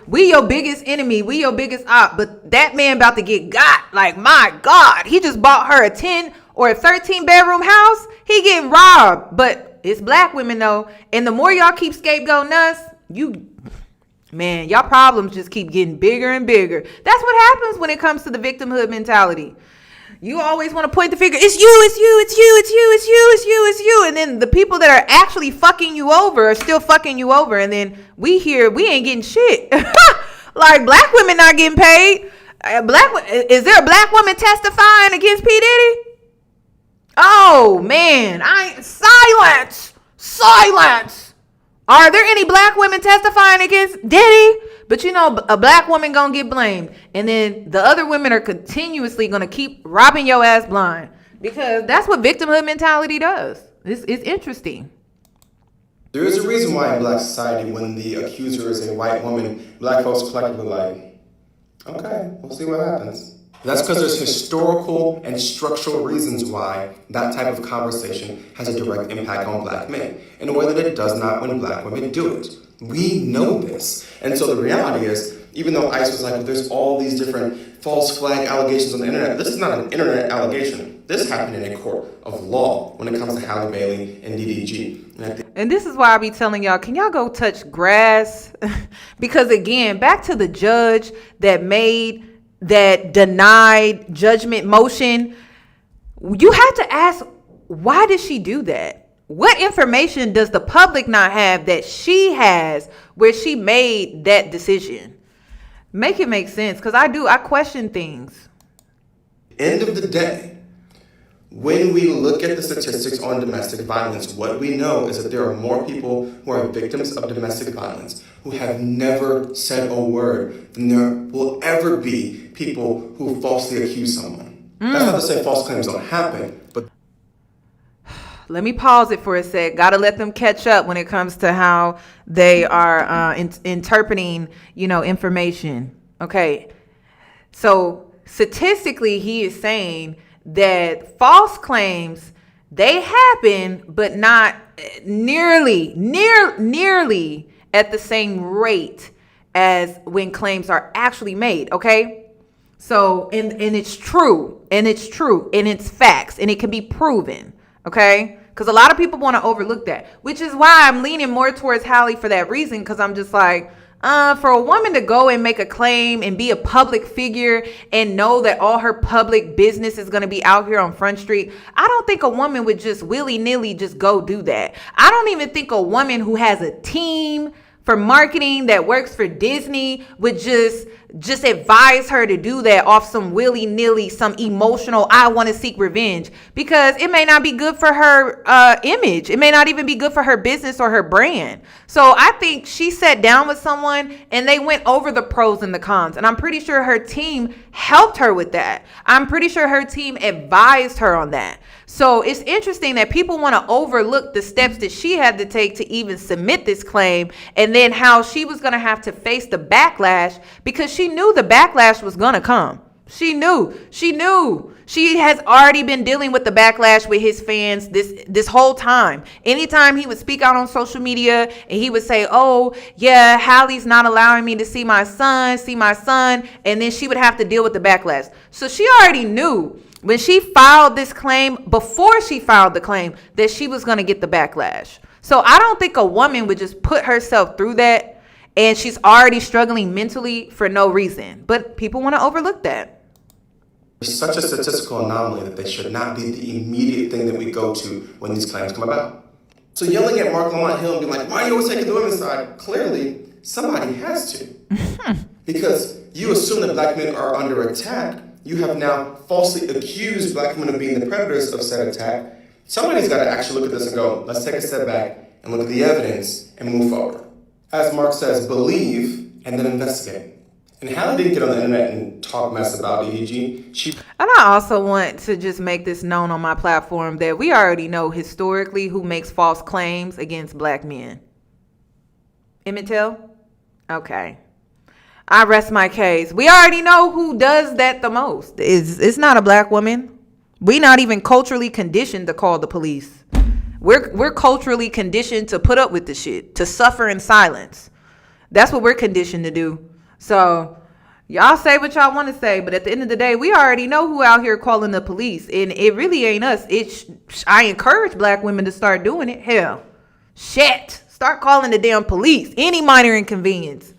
we your biggest enemy. We your biggest op. But that man about to get got. Like, my God, he just bought her a 10 or a 13 bedroom house. He getting robbed. But it's black women though. And the more y'all keep scapegoating us, y'all problems just keep getting bigger and bigger. That's what happens when it comes to the victimhood mentality. You always want to point the finger. It's you, it's you, it's you, it's you, it's you, it's you, it's you. And then the people that are actually fucking you over are still fucking you over. And then we ain't getting shit. Like, black women not getting paid. Is there a black woman testifying against P. Diddy? Oh, man. Silence. Are there any black women testifying against Diddy? But a black woman gonna get blamed. And then the other women are continuously gonna keep robbing your ass blind. Because that's what victimhood mentality does. It's interesting. There is a reason why in black society, when the accuser is a white woman, black folks collectively like, okay, we'll see what happens. That's because there's historical and structural reasons why that type of conversation has a direct impact on black men in a way that it does not when black women do it. We know this. And so the reality is, even though ICE was like, there's all these different false flag allegations on the internet, this is not an internet allegation. This happened in a court of law when it comes to Halle Bailey and DDG. And this is why I be telling y'all, can y'all go touch grass? Because again, back to the judge that denied judgment motion, you have to ask, why did she do that? What information does the public not have that she has where she made that decision? Make it make sense, because I question things. End of the day, when we look at the statistics on domestic violence, what we know is that there are more people who are victims of domestic violence who have never said a word than there will ever be people who falsely accuse someone. That's not to say false claims don't happen, but let me pause it for a sec. Got to let them catch up when it comes to how they are interpreting, information. Okay. So statistically, he is saying that false claims, they happen, but not nearly at the same rate as when claims are actually made. Okay. So, and it's true, and it's facts, and it can be proven. Okay, because a lot of people want to overlook that, which is why I'm leaning more towards Halle for that reason. Because I'm just like, for a woman to go and make a claim and be a public figure and know that all her public business is going to be out here on Front Street, I don't think a woman would just willy-nilly just go do that. I don't even think a woman who has a team for marketing that works for Disney would just advise her to do that off some willy-nilly, some emotional, I want to seek revenge, because it may not be good for her image. It may not even be good for her business or her brand. So I think she sat down with someone and they went over the pros and the cons. And I'm pretty sure her team helped her with that. I'm pretty sure her team advised her on that. So it's interesting that people want to overlook the steps that she had to take to even submit this claim, and then how she was going to have to face the backlash, because she knew the backlash was going to come. She knew. She has already been dealing with the backlash with his fans this whole time. Anytime he would speak out on social media and he would say, oh, yeah, Halle's not allowing me to see my son. And then she would have to deal with the backlash. So she already knew when she filed this claim, before she filed the claim, that she was going to get the backlash. So I don't think a woman would just put herself through that, and she's already struggling mentally for no reason. But people want to overlook that. It's such a statistical anomaly that they should not be the immediate thing that we go to when these claims come about. So yelling at Mark Lamont Hill and being like, why are you always taking the women's side? Clearly, somebody has to. Because you assume that black men are under attack. You have now falsely accused black men of being the predators of said attack. Somebody's got to actually look at this and go, let's take a step back and look at the evidence and move forward. As Mark says, believe and then investigate. And Halle didn't get on the internet and talk mess about DDG. And I also want to just make this known on my platform that we already know historically who makes false claims against black men. Emmett Till? Okay. I rest my case. We already know who does that the most. It's not a black woman. We're not even culturally conditioned to call the police. We're culturally conditioned to put up with the shit, to suffer in silence. That's what we're conditioned to do. So y'all say what y'all want to say, but at the end of the day, we already know who out here calling the police, and it really ain't us. I encourage black women to start doing it. Hell, shit, start calling the damn police. Any minor inconvenience.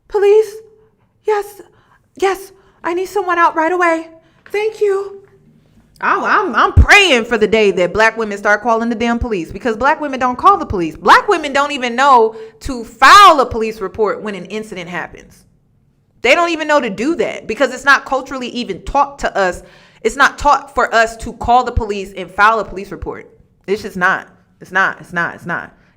Police? Yes, I need someone out right away. Thank you. I'm praying for the day that black women start calling the damn police, because black women don't call the police. Black women don't even know to file a police report when an incident happens. They don't even know to do that because it's not culturally even taught to us. It's not taught for us to call the police and file a police report. It's just not. It's not.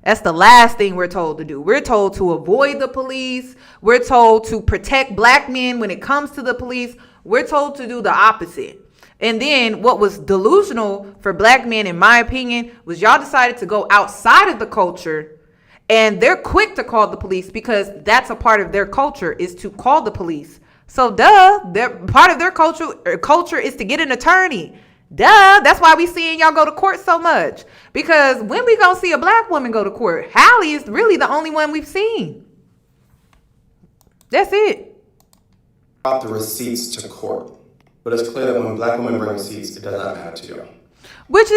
That's the last thing we're told to do. We're told to avoid the police. We're told to protect black men when it comes to the police. We're told to do the opposite. And then what was delusional for black men, in my opinion, was y'all decided to go outside of the culture, and they're quick to call the police because that's a part of their culture, is to call the police. So part of their culture is to get an attorney. That's why we seeing y'all go to court so much. Because when we gonna see a black woman go to court? Halle is really the only one we've seen. That's it. About the receipts to court. But it's clear that when black women bring receipts, it does not matter to y'all. Which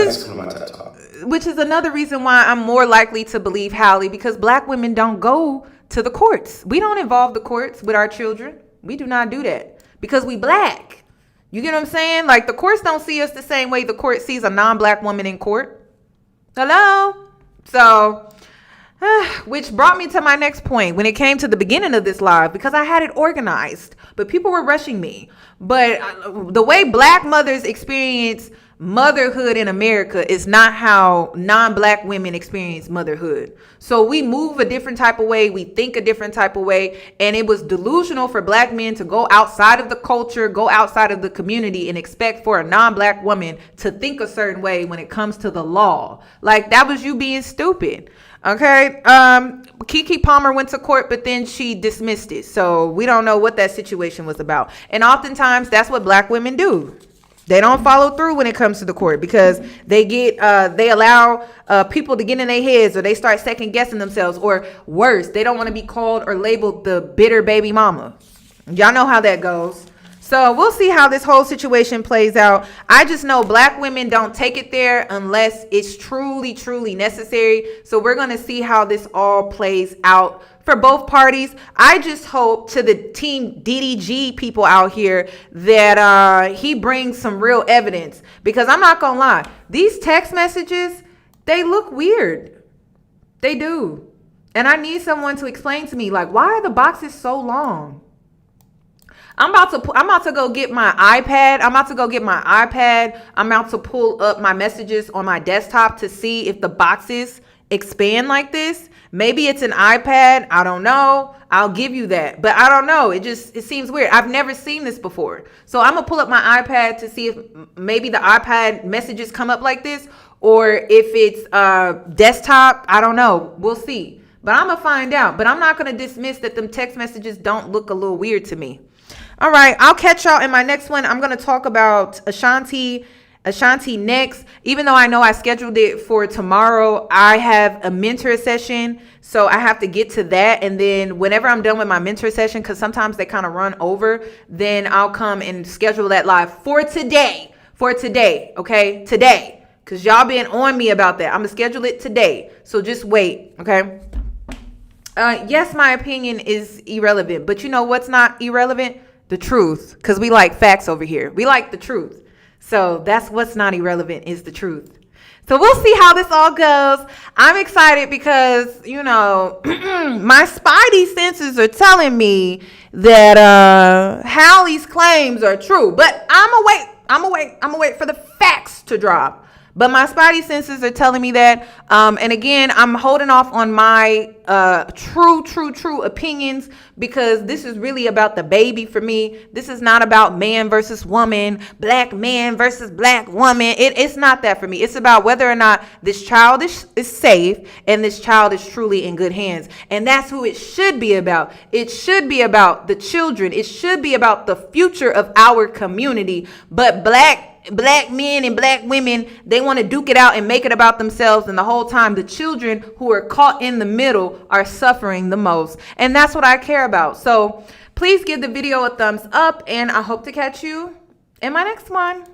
is another reason why I'm more likely to believe Halle, because black women don't go to the courts. We don't involve the courts with our children. We do not do that because we black. You get what I'm saying? Like, the courts don't see us the same way the court sees a non-black woman in court. Hello? So, which brought me to my next point when it came to the beginning of this live, because I had it organized, but people were rushing me. But the way black mothers experience motherhood in America is not how non-black women experience motherhood. So we move a different type of way. We think a different type of way. And it was delusional for black men to go outside of the culture, go outside of the community, and expect for a non-black woman to think a certain way when it comes to the law. Like, that was you being stupid. Okay. Keke Palmer went to court, but then she dismissed it. So we don't know what that situation was about. And oftentimes that's what black women do. They don't follow through when it comes to the court because they allow people to get in their heads, or they start second guessing themselves, or worse, they don't want to be called or labeled the bitter baby mama. Y'all know how that goes. So we'll see how this whole situation plays out. I just know black women don't take it there unless it's truly, truly necessary. So we're going to see how this all plays out for both parties. I just hope, to the team DDG people out here, that he brings some real evidence, because I'm not going to lie. These text messages, they look weird. They do. And I need someone to explain to me, like, why are the boxes so long? I'm about to go get my iPad. I'm about to pull up my messages on my desktop to see if the boxes expand like this. Maybe it's an iPad. I don't know. I'll give you that. But I don't know. It seems weird. I've never seen this before. So I'm going to pull up my iPad to see if maybe the iPad messages come up like this, or if it's desktop. I don't know. We'll see. But I'm going to find out. But I'm not going to dismiss that them text messages don't look a little weird to me. All right, I'll catch y'all in my next one. I'm going to talk about Ashanti next. Even though I know I scheduled it for tomorrow, I have a mentor session, so I have to get to that. And then whenever I'm done with my mentor session, because sometimes they kind of run over, then I'll come and schedule that live for today. Okay, today, because y'all been on me about that. I'm gonna schedule it today, so just wait. Okay. Yes, my opinion is irrelevant, but you know what's not irrelevant? The truth, because we like facts over here. We like the truth. So that's what's not irrelevant, is the truth. So we'll see how this all goes. I'm excited because, you know, my spidey senses are telling me that Halle's claims are true. But I'm gonna wait for the facts to drop. But my spidey senses are telling me that. And again, I'm holding off on my true opinions, because this is really about the baby for me. This is not about man versus woman, black man versus black woman. It's not that for me. It's about whether or not this child is safe and this child is truly in good hands. And that's who it should be about. It should be about the children. It should be about the future of our community. But black men and black women, they want to duke it out and make it about themselves, and the whole time the children who are caught in the middle are suffering the most. And that's what I care about. So please give the video a thumbs up, and I hope to catch you in my next one.